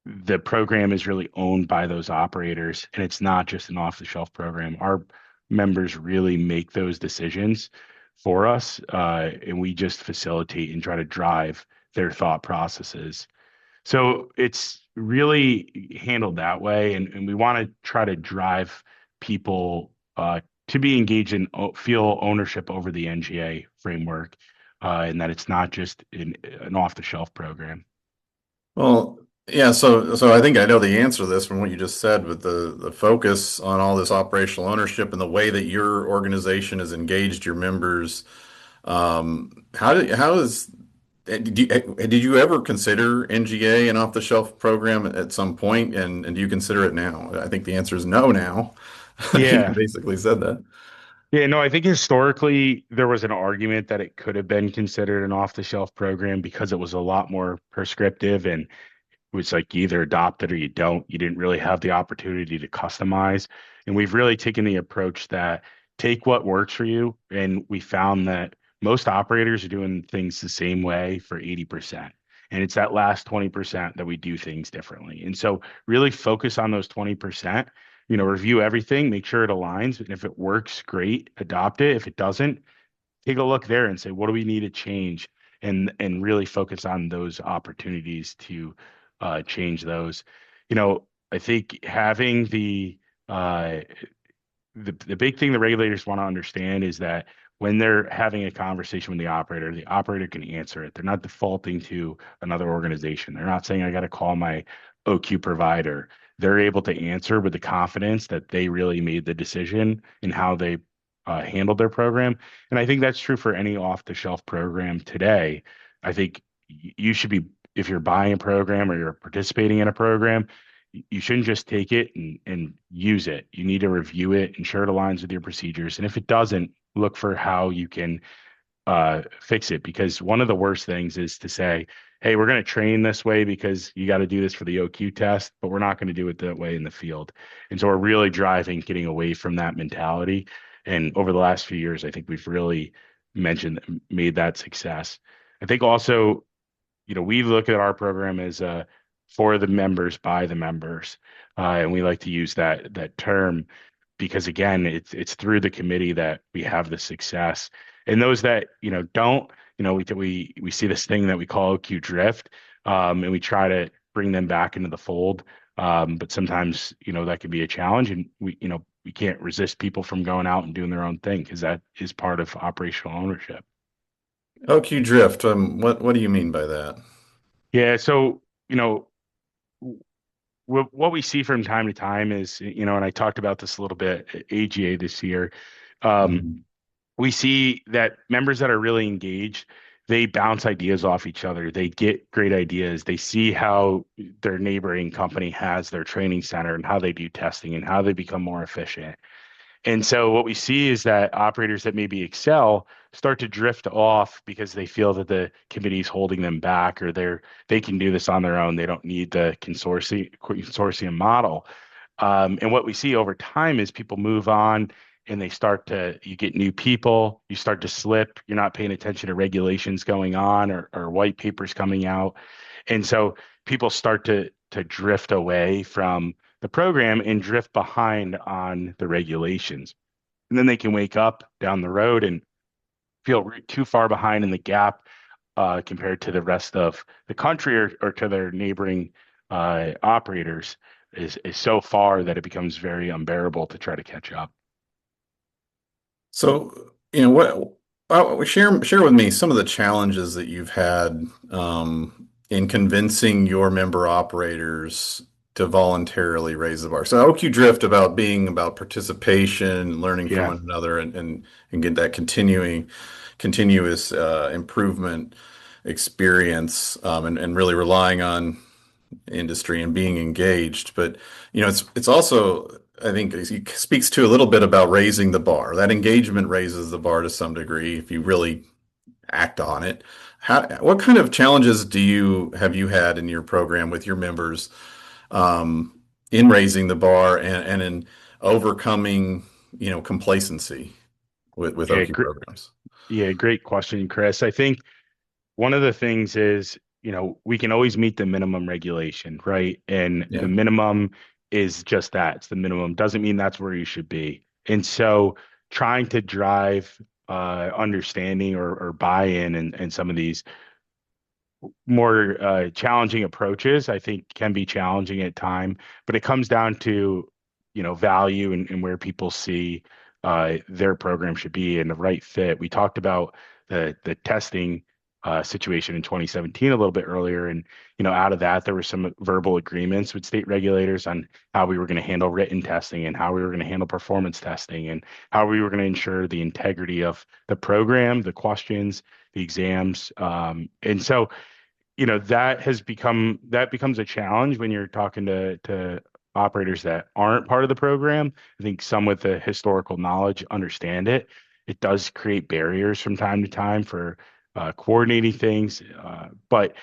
Speaker 2: the program is really owned by those operators and it's not just an off-the-shelf program. Our members really make those decisions for us, and we just facilitate and try to drive their thought processes. So it's really handled that way, and we want to try to drive people to be engaged and feel ownership over the NGA framework, and that it's not just an off-the-shelf program.
Speaker 1: Well, yeah, so I think I know the answer to this from what you just said, but the focus on all this operational ownership and the way that your organization has engaged your members. how is did you ever consider NGA an off-the-shelf program at some point, and do you consider it now? I think the answer is no now. You
Speaker 2: Yeah.
Speaker 1: basically said that.
Speaker 2: Yeah, no, I think historically there was an argument that it could have been considered an off-the-shelf program because it was a lot more prescriptive and it was like you either adopt it or you don't. You didn't really have the opportunity to customize. And we've really taken the approach that take what works for you. And we found that most operators are doing things the same way for 80%. And it's that last 20% that we do things differently. And so really focus on those 20%, review everything, make sure it aligns. And if it works, great, adopt it. If it doesn't, take a look there and say, what do we need to change? And really focus on those opportunities to change those. I think having uh, the big thing the regulators want to understand is that when they're having a conversation with the operator can answer it. They're not defaulting to another organization. They're not saying I got to call my OQ provider. They're able to answer with the confidence that they really made the decision in how they handled their program. And I think that's true for any off-the-shelf program today. I think you should be, if you're buying a program or you're participating in a program, you shouldn't just take it and use it. You need to review it, ensure it aligns with your procedures. And if it doesn't, look for how you can fix it. Because one of the worst things is to say, hey, we're going to train this way because you got to do this for the OQ test, but we're not going to do it that way in the field. And so we're really driving, getting away from that mentality. And over the last few years, I think we've really made that success. I think also we look at our program as for the members, by the members, and we like to use that term because again, it's through the committee that we have the success. And those that don't, we see this thing that we call OQ drift, and we try to bring them back into the fold. But sometimes that can be a challenge, and we can't resist people from going out and doing their own thing because that is part of operational ownership.
Speaker 1: OQ drift. What do you mean by that?
Speaker 2: Yeah, so what we see from time to time is, and I talked about this a little bit at AGA this year. Um,
Speaker 1: Mhm.
Speaker 2: we see that members that are really engaged, they bounce ideas off each other. They get great ideas. They see how their neighboring company has their training center and how they do testing and how they become more efficient. And so what we see is that operators that maybe excel start to drift off because they feel that the committee's holding them back or they can do this on their own. They don't need the consortium model. And what we see over time is people move on and you get new people, you start to slip, you're not paying attention to regulations going on or white papers coming out. And so people start to drift away from the program and drift behind on the regulations. And then they can wake up down the road and feel too far behind in the gap compared to the rest of the country or to their neighboring operators is so far that it becomes very unbearable to try to catch up.
Speaker 1: So, share with me some of the challenges that you've had in convincing your member operators to voluntarily raise the bar. So, OQ drift about being about participation, learning from
Speaker 2: Yeah.
Speaker 1: one another, and get that continuous improvement experience, and really relying on industry and being engaged. But it's also, I think it speaks to a little bit about raising the bar. That engagement raises the bar to some degree if you really act on it. What kind of challenges have you had in your program with your members um, in raising the bar and in overcoming, complacency with
Speaker 2: Yeah,
Speaker 1: OQ programs?
Speaker 2: yeah, great question, Chris. I think one of the things is, we can always meet the minimum regulation, right? And the
Speaker 1: Yeah.
Speaker 2: minimum is just that. It's the minimum. Doesn't mean that's where you should be. And so trying to drive understanding or buy-in and some of these more challenging approaches, I think can be challenging at time, but it comes down to, value and where people see their program should be and the right fit. We talked about the testing situation in 2017 a little bit earlier, and out of that there were some verbal agreements with state regulators on how we were going to handle written testing and how we were going to handle performance testing and how we were going to ensure the integrity of the program, the questions, the exams. And so, that becomes a challenge when you're talking to operators that aren't part of the program. I think some with the historical knowledge understand it. It does create barriers from time to time for coordinating things, but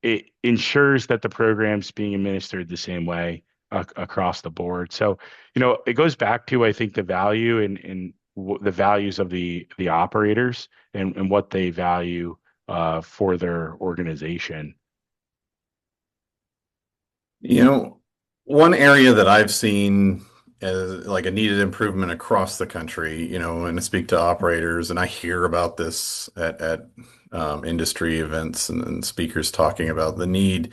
Speaker 2: it ensures that the program's being administered the same way across the board. So, it goes back to, I think, the value and the values of the operators and what they value for their organization.
Speaker 1: You know, one area that I've seen as like a needed improvement across the country, and I speak to operators and I hear about this at industry events and speakers talking about the need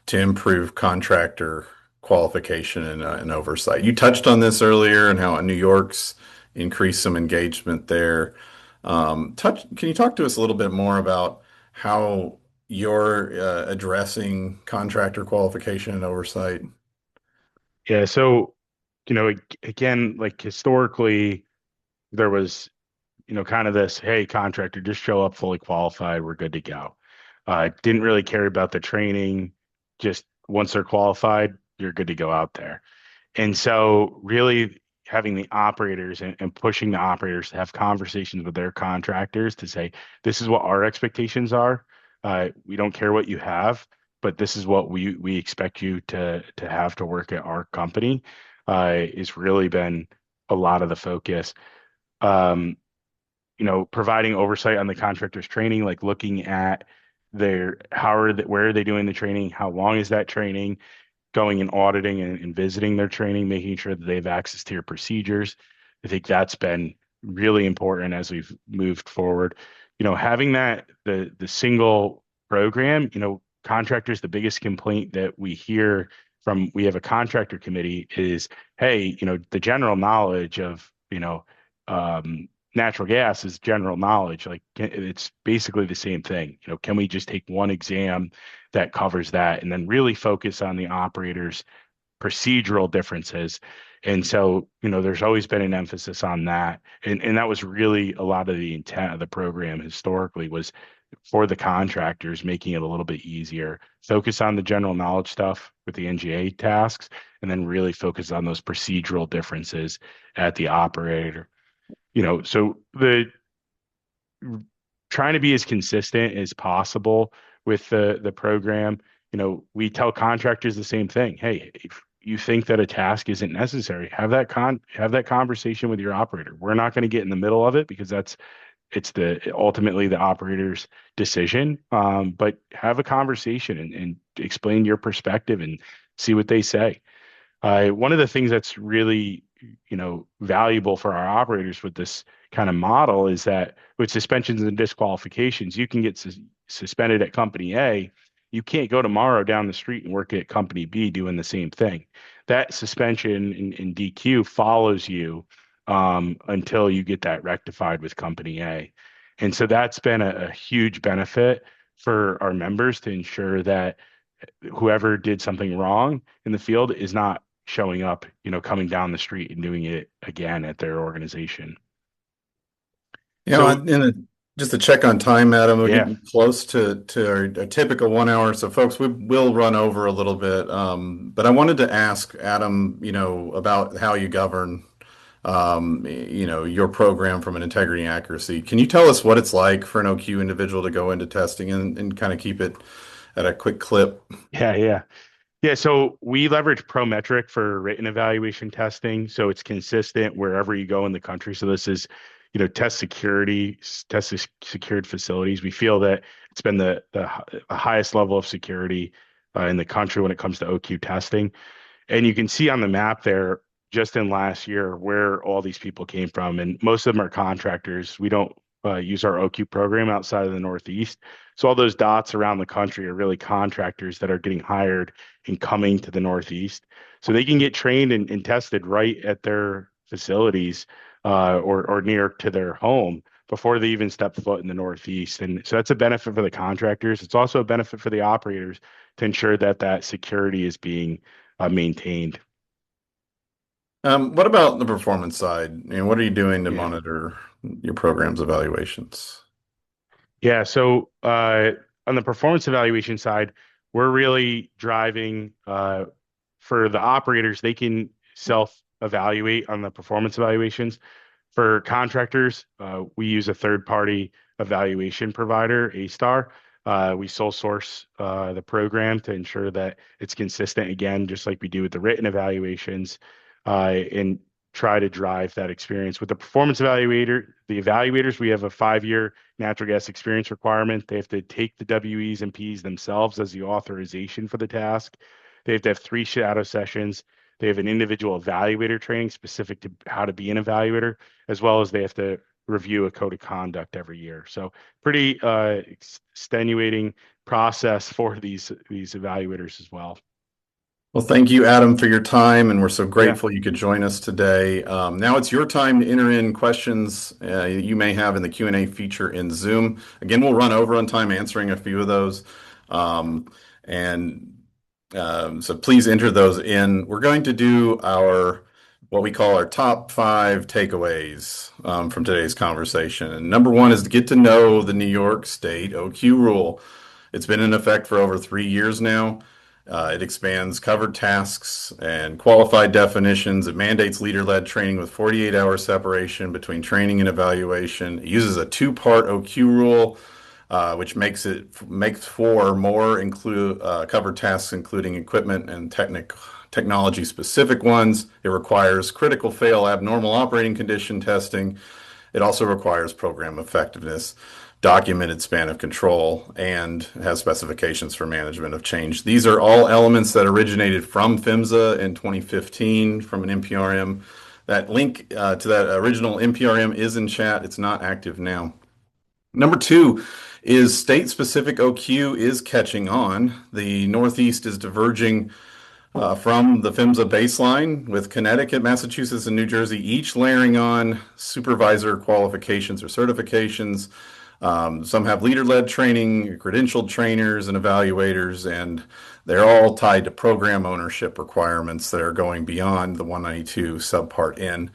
Speaker 1: to improve contractor qualification and oversight. You touched on this earlier and how New York's increased some engagement there. Can you talk to us a little bit more about how you're addressing contractor qualification and oversight?
Speaker 2: Yeah, so, again, like historically, there was, kind of this, hey, contractor, just show up fully qualified, we're good to go. Didn't really care about the training. Just once they're qualified, you're good to go out there. And so, really having the operators and pushing the operators to have conversations with their contractors to say, this is what our expectations are. We don't care what you have, but this is what we expect you to have to work at our company. Is really been a lot of the focus. Um, Providing oversight on the contractor's training, like looking at where are they doing the training, how long is that training, going and auditing and visiting their training, making sure that they have access to your procedures. I think that's been really important as we've moved forward. Having the single program, contractors, the biggest complaint that we have a contractor committee is, hey, the general knowledge of, um, natural gas is general knowledge. Like it's basically the same thing. Can we just take one exam that covers that and then really focus on the operators' procedural differences? And so, there's always been an emphasis on that. And that was really a lot of the intent of the program historically was for the contractors, making it a little bit easier. Focus on the general knowledge stuff with the NGA tasks, and then really focus on those procedural differences at the operator. So the trying to be as consistent as possible with the program. We tell contractors the same thing. Hey, if you think that a task isn't necessary, have that conversation with your operator. We're not going to get in the middle of it because it's ultimately the operator's decision. But have a conversation and explain your perspective and see what they say. One of the things that's really, valuable for our operators with this kind of model is that with suspensions and disqualifications, you can get suspended at company A. You can't go tomorrow down the street and work at company B doing the same thing. That suspension in DQ follows you until you get that rectified with company A. And so that's been a huge benefit for our members to ensure that whoever did something wrong in the field is not showing up, coming down the street and doing it again at their organization.
Speaker 1: You know,
Speaker 2: So
Speaker 1: just to check on time, Adam, we're
Speaker 2: yeah,
Speaker 1: getting close to our typical 1 hour. So, folks, we will run over a little bit. But I wanted to ask Adam, about how you govern, your program from an integrity and accuracy. Can you tell us what it's like for an OQ individual to go into testing and kind of keep it at a quick clip?
Speaker 2: yeah. Yeah, so we leverage Prometric for written evaluation testing, so it's consistent wherever you go in the country. So this is, secured facilities. We feel that it's been the highest level of security in the country when it comes to OQ testing. And you can see on the map there, just in last year, where all these people came from. And most of them are contractors. We don't use our OQ program outside of the Northeast. So all those dots around the country are really contractors that are getting hired and coming to the Northeast. So they can get trained and tested right at their facilities or near to their home before they even step foot in the Northeast. And so that's a benefit for the contractors. It's also a benefit for the operators to ensure that that security is being maintained.
Speaker 1: What about the performance side? And what are you doing to
Speaker 2: Yeah.
Speaker 1: monitor your program's evaluations?
Speaker 2: Yeah, so on the performance evaluation side, we're really driving for the operators, they can self-evaluate on the performance evaluations. For contractors, we use a third-party evaluation provider, A-Star. We sole source the program to ensure that it's consistent, again, just like we do with the written evaluations, and try to drive that experience. With the performance evaluator, the evaluators, we have a 5-year natural gas experience requirement. They have to take the WEs and Ps themselves as the authorization for the task. They have to have 3 shadow sessions. They have an individual evaluator training specific to how to be an evaluator, as well as they have to review a code of conduct every year. So pretty extenuating process for these evaluators as well.
Speaker 1: Well, thank you, Adam, for your time, and we're so
Speaker 2: Yeah.
Speaker 1: grateful you could join us today. Now it's your time to enter in questions you may have in the Q&A feature in Zoom. Again, we'll run over on time answering a few of those. Um, and so please enter those in. We're going to do our what we call our top 5 takeaways from today's conversation. And number one is to get to know the New York State OQ rule. It's been in effect for over 3 years now. It expands covered tasks and qualified definitions. It mandates leader-led training with 48-hour separation between training and evaluation. It uses a two-part OQ rule, which makes for more include covered tasks, including equipment and technology specific ones. It requires critical fail abnormal operating condition testing. It also requires program effectiveness, documented span of control, and has specifications for management of change. These are all elements that originated from PHMSA in 2015 from an NPRM. That link to that original NPRM is in chat. It's not active now. Number two is state-specific OQ is catching on. The Northeast is diverging from the PHMSA baseline, with Connecticut, Massachusetts, and New Jersey each layering on supervisor qualifications or certifications. Some have leader-led training, credentialed trainers, and evaluators, and they're all tied to program ownership requirements that are going beyond the 192 subpart N.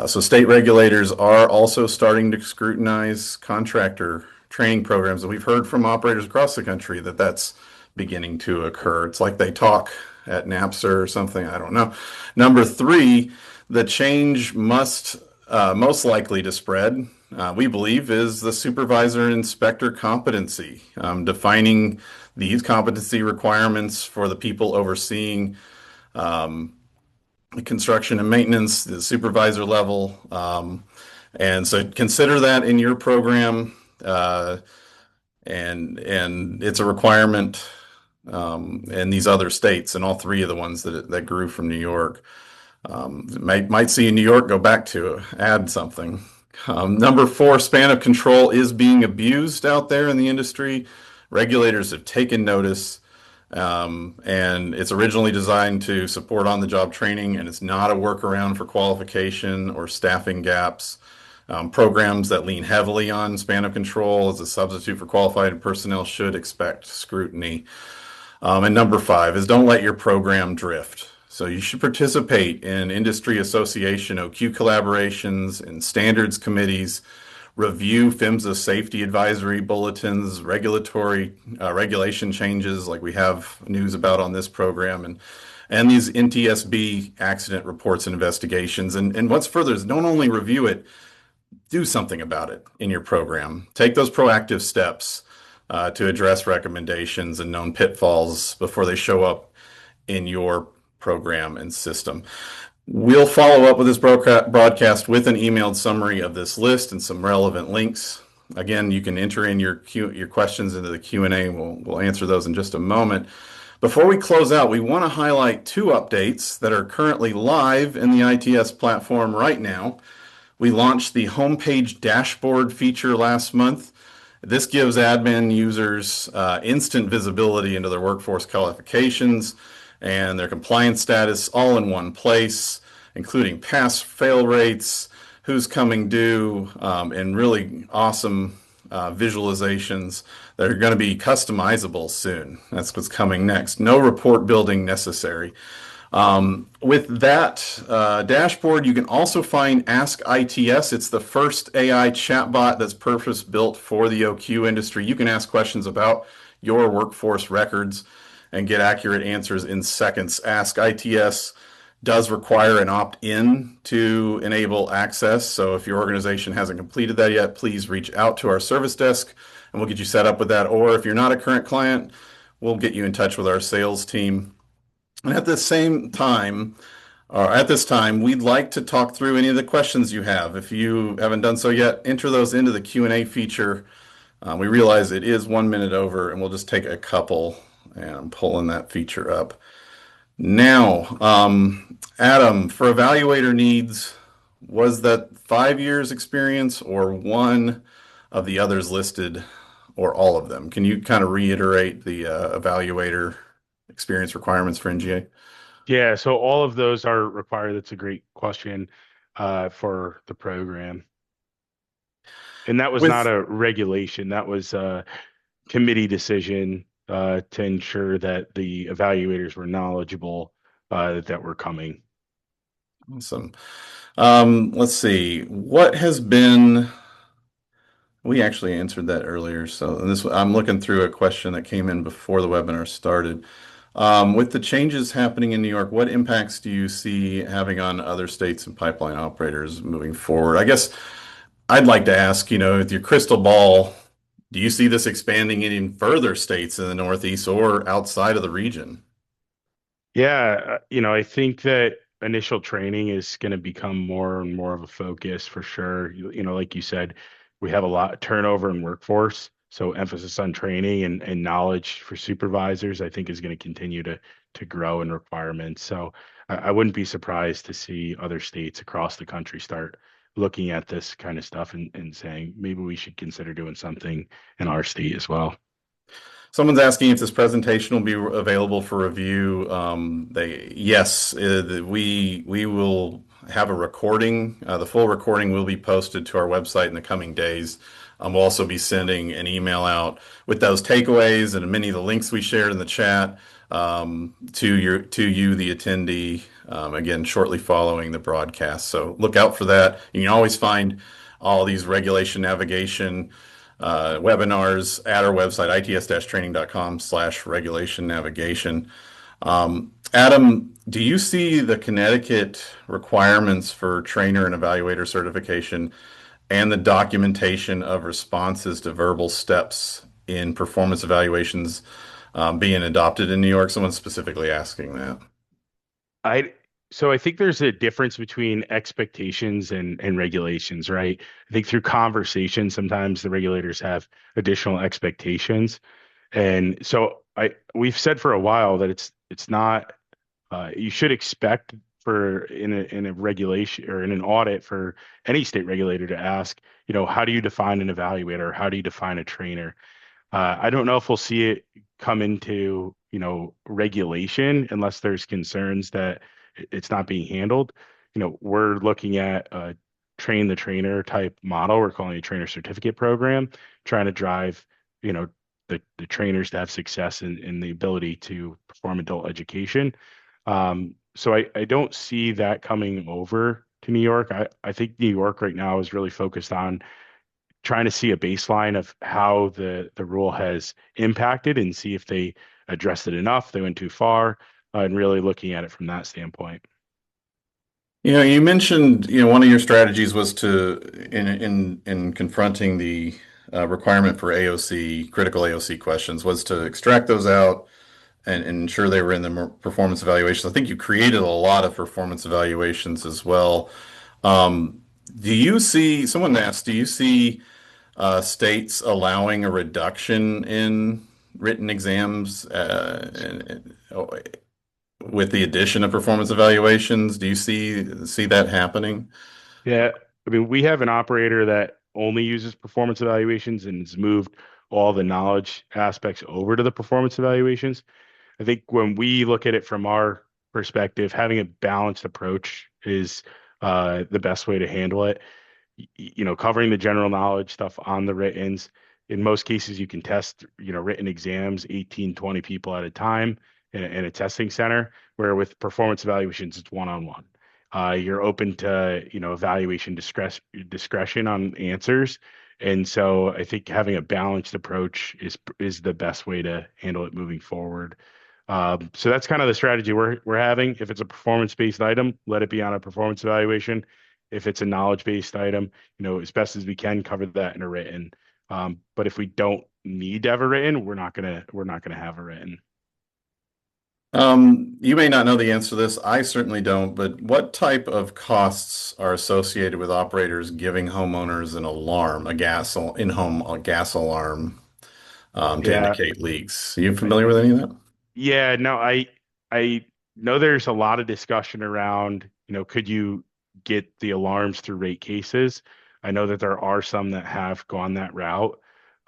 Speaker 1: So state regulators are also starting to scrutinize contractor training programs, and we've heard from operators across the country that that's beginning to occur. It's like they talk at NAPSR or something. I don't know. Number three, the change most likely to spread, we believe, is the supervisor and inspector competency, defining these competency requirements for the people overseeing construction and maintenance, the supervisor level. And so consider that in your program. And it's a requirement in these other states, and all 3 of the ones that grew from New York. Might see New York go back to add something. Number 4, span of control is being abused out there in the industry. Regulators have taken notice, and it's originally designed to support on-the-job training, and it's not a workaround for qualification or staffing gaps. Programs that lean heavily on span of control as a substitute for qualified personnel should expect scrutiny. And number 5 is don't let your program drift. So you should participate in industry association OQ collaborations and standards committees, review PHMSA safety advisory bulletins, regulatory regulation changes like we have news about on this program, and these NTSB accident reports and investigations. And what's further is don't only review it, do something about it in your program. Take those proactive steps to address recommendations and known pitfalls before they show up in your program and system. We'll follow up with this broadcast with an emailed summary of this list and some relevant links. Again, you can enter in your questions into the Q&A. We'll answer those in just a moment. Before we close out, we want to highlight 2 updates that are currently live in the ITS platform right now. We launched the homepage dashboard feature last month. This gives admin users instant visibility into their workforce qualifications and their compliance status all in one place, including pass-fail rates, who's coming due, and really awesome visualizations that are going to be customizable soon. That's what's coming next. No report building necessary. With that dashboard, you can also find Ask ITS. It's the first AI chatbot that's purpose built for the OQ industry. You can ask questions about your workforce records and get accurate answers in seconds. Ask ITS does require an opt-in to enable access. So if your organization hasn't completed that yet, please reach out to our service desk and we'll get you set up with that. Or if you're not a current client, we'll get you in touch with our sales team. And at the same time, or at this time, we'd like to talk through any of the questions you have. If you haven't done so yet, enter those into the Q&A feature. We realize it is 1 minute over, and we'll just take a couple. And I'm pulling that feature up now. Adam, for evaluator needs, was that 5 years experience or one of the others listed, or all of them? Can you kind of reiterate the evaluator experience requirements for NGA?
Speaker 2: Yeah, so all of those are required. That's a great question for the program. And that was not
Speaker 1: With
Speaker 2: a regulation. That was a committee decision to ensure that the evaluators were knowledgeable that were coming.
Speaker 1: Awesome. Let's see. What has been, we actually answered that earlier. So this, I'm looking through a question that came in before the webinar started. With the changes happening in New York, what impacts do you see having on other states and pipeline operators moving forward? I guess I'd like to ask, with your crystal ball, do you see this expanding in further states in the Northeast or outside of the region?
Speaker 2: Yeah, I think that initial training is going to become more and more of a focus for sure. Like you said, we have a lot of turnover in workforce, so emphasis on training and knowledge for supervisors, I think, is going to continue to grow in requirements. So I wouldn't be surprised to see other states across the country start looking at this kind of stuff and saying maybe we should consider doing something in our state as well.
Speaker 1: Someone's asking if this presentation will be available for review. Yes, we will have a recording. The full recording will be posted to our website in the coming days. We'll also be sending an email out with those takeaways and many of the links we shared in the chat to you, the attendee, again shortly following the broadcast. So look out for that. You can always find all these regulation navigation webinars at our website, its-training.com/regulation navigation. Adam, do you see the Connecticut requirements for trainer and evaluator certification and the documentation of responses to verbal steps in performance evaluations being adopted in New York? Someone's specifically asking that.
Speaker 2: I so I think there's a difference between expectations and regulations, right? I think through conversation, sometimes the regulators have additional expectations. And so we've said for a while that it's not you should expect for in a regulation or in an audit for any state regulator to ask, how do you define an evaluator? How do you define a trainer? I don't know if we'll see it come into, regulation unless there's concerns that it's not being handled. We're looking at a train the trainer type model. We're calling it a trainer certificate program, trying to drive, the trainers to have success in the ability to perform adult education. So I don't see that coming over to New York. I think New York right now is really focused on trying to see a baseline of how the rule has impacted and see if they addressed it enough, they went too far, and really looking at it from that standpoint.
Speaker 1: You mentioned, one of your strategies was to, in confronting the requirement for AOC, critical AOC questions, was to extract those out and ensure they were in the performance evaluations. I think you created a lot of performance evaluations as well. Someone asked, do you see states allowing a reduction in written exams with the addition of performance evaluations? Do you see that happening?
Speaker 2: Yeah, I mean, we have an operator that only uses performance evaluations and has moved all the knowledge aspects over to the performance evaluations. I think when we look at it from our perspective, having a balanced approach is the best way to handle it. Covering the general knowledge stuff on the writtens. In most cases, you can test, written exams, 18, 20 people at a time in a testing center. where with performance evaluations, it's one-on-one. You're open to, evaluation discretion on answers. And so I think having a balanced approach is the best way to handle it moving forward. So that's kind of the strategy we're having. If it's a performance-based item, let it be on a performance evaluation. If it's a knowledge-based item, as best as we can cover that in a written. But if we don't need to have a written, we're not gonna have a written.
Speaker 1: You may not know the answer to this. I certainly don't, but what type of costs are associated with operators giving homeowners an alarm, in-home gas alarm, to
Speaker 2: Yeah,
Speaker 1: indicate leaks? Are you
Speaker 2: I,
Speaker 1: familiar with any of that?
Speaker 2: yeah, no, I know there's a lot of discussion around, could you get the alarms through rate cases? I know that there are some that have gone that route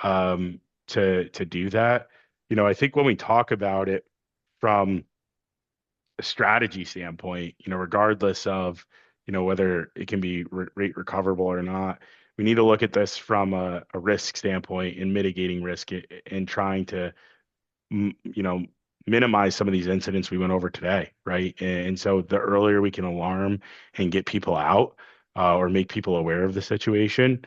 Speaker 2: to do that. I think when we talk about it from a strategy standpoint, regardless of, whether it can be rate recoverable or not, we need to look at this from a risk standpoint and mitigating risk and trying to you know, minimize some of these incidents we went over today, right? And so the earlier we can alarm and get people out, or make people aware of the situation,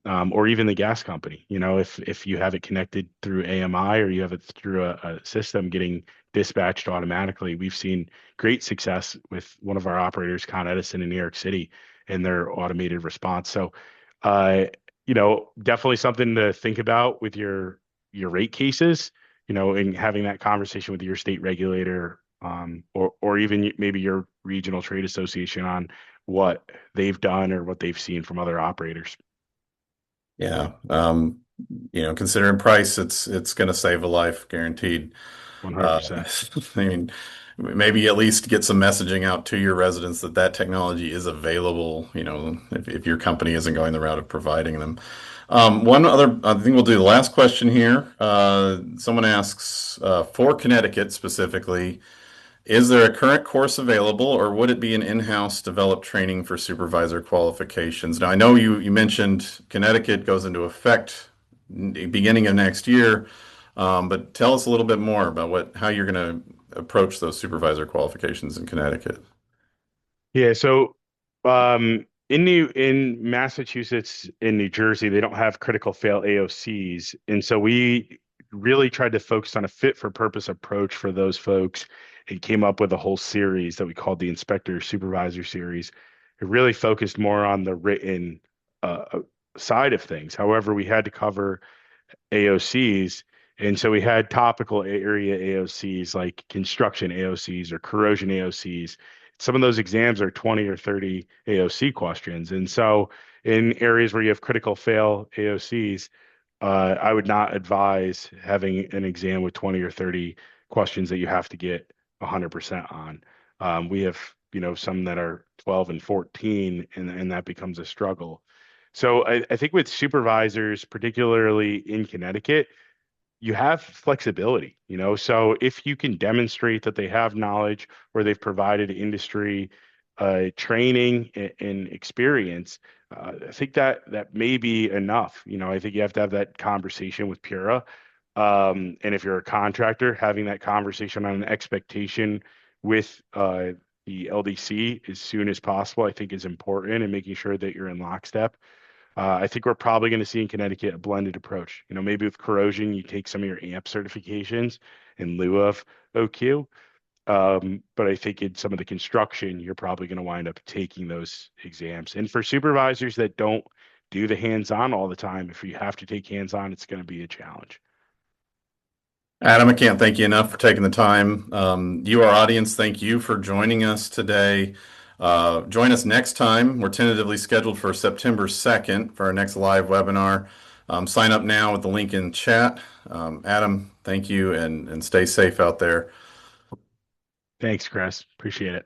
Speaker 2: or even the gas company, if you have it connected through AMI or you have it through a system getting dispatched automatically, we've seen great success with one of our operators, Con Edison in New York City, and their automated response. So, uh, definitely something to think about with your rate cases, and having that conversation with your state regulator, or even maybe your regional trade association on what they've done or what they've seen from other operators.
Speaker 1: Yeah. Considering price, it's going to save a life, guaranteed. Uh,
Speaker 2: 100%.
Speaker 1: I mean, maybe at least get some messaging out to your residents that that technology is available, if your company isn't going the route of providing them. One other, I think we'll do the last question here. Someone asks, for Connecticut specifically, is there a current course available, or would it be an in-house developed training for supervisor qualifications? Now, I know you mentioned Connecticut goes into effect beginning of next year, but tell us a little bit more about how you're going to approach those supervisor qualifications in Connecticut.
Speaker 2: Yeah, so in Massachusetts, in New Jersey, they don't have critical fail AOCs, and so we really tried to focus on a fit for purpose approach for those folks and came up with a whole series that we called the Inspector Supervisor series. It really focused more on the written side of things. However, we had to cover AOCs. And so we had topical area AOCs like construction AOCs or corrosion AOCs. Some of those exams are 20 or 30 AOC questions. And so in areas where you have critical fail AOCs, I would not advise having an exam with 20 or 30 questions that you have to get 100% on. We have, some that are 12 and 14, and that becomes a struggle. So I think with supervisors, particularly in Connecticut, you have flexibility, so if you can demonstrate that they have knowledge or they've provided industry training and experience, I think that may be enough. I think you have to have that conversation with Pura. And if you're a contractor, having that conversation on an expectation with the LDC as soon as possible, I think is important, and making sure that you're in lockstep. I think we're probably going to see in Connecticut a blended approach. Maybe with corrosion, you take some of your AMP certifications in lieu of OQ. But I think in some of the construction, you're probably going to wind up taking those exams. And for supervisors that don't do the hands-on all the time, if you have to take hands-on, it's going to be a challenge.
Speaker 1: Adam, I can't thank you enough for taking the time. You, our audience, thank you for joining us today. Join us next time. We're tentatively scheduled for September 2nd for our next live webinar. Sign up now with the link in chat. Adam, thank you, and stay safe out there.
Speaker 2: Thanks, Chris. Appreciate it.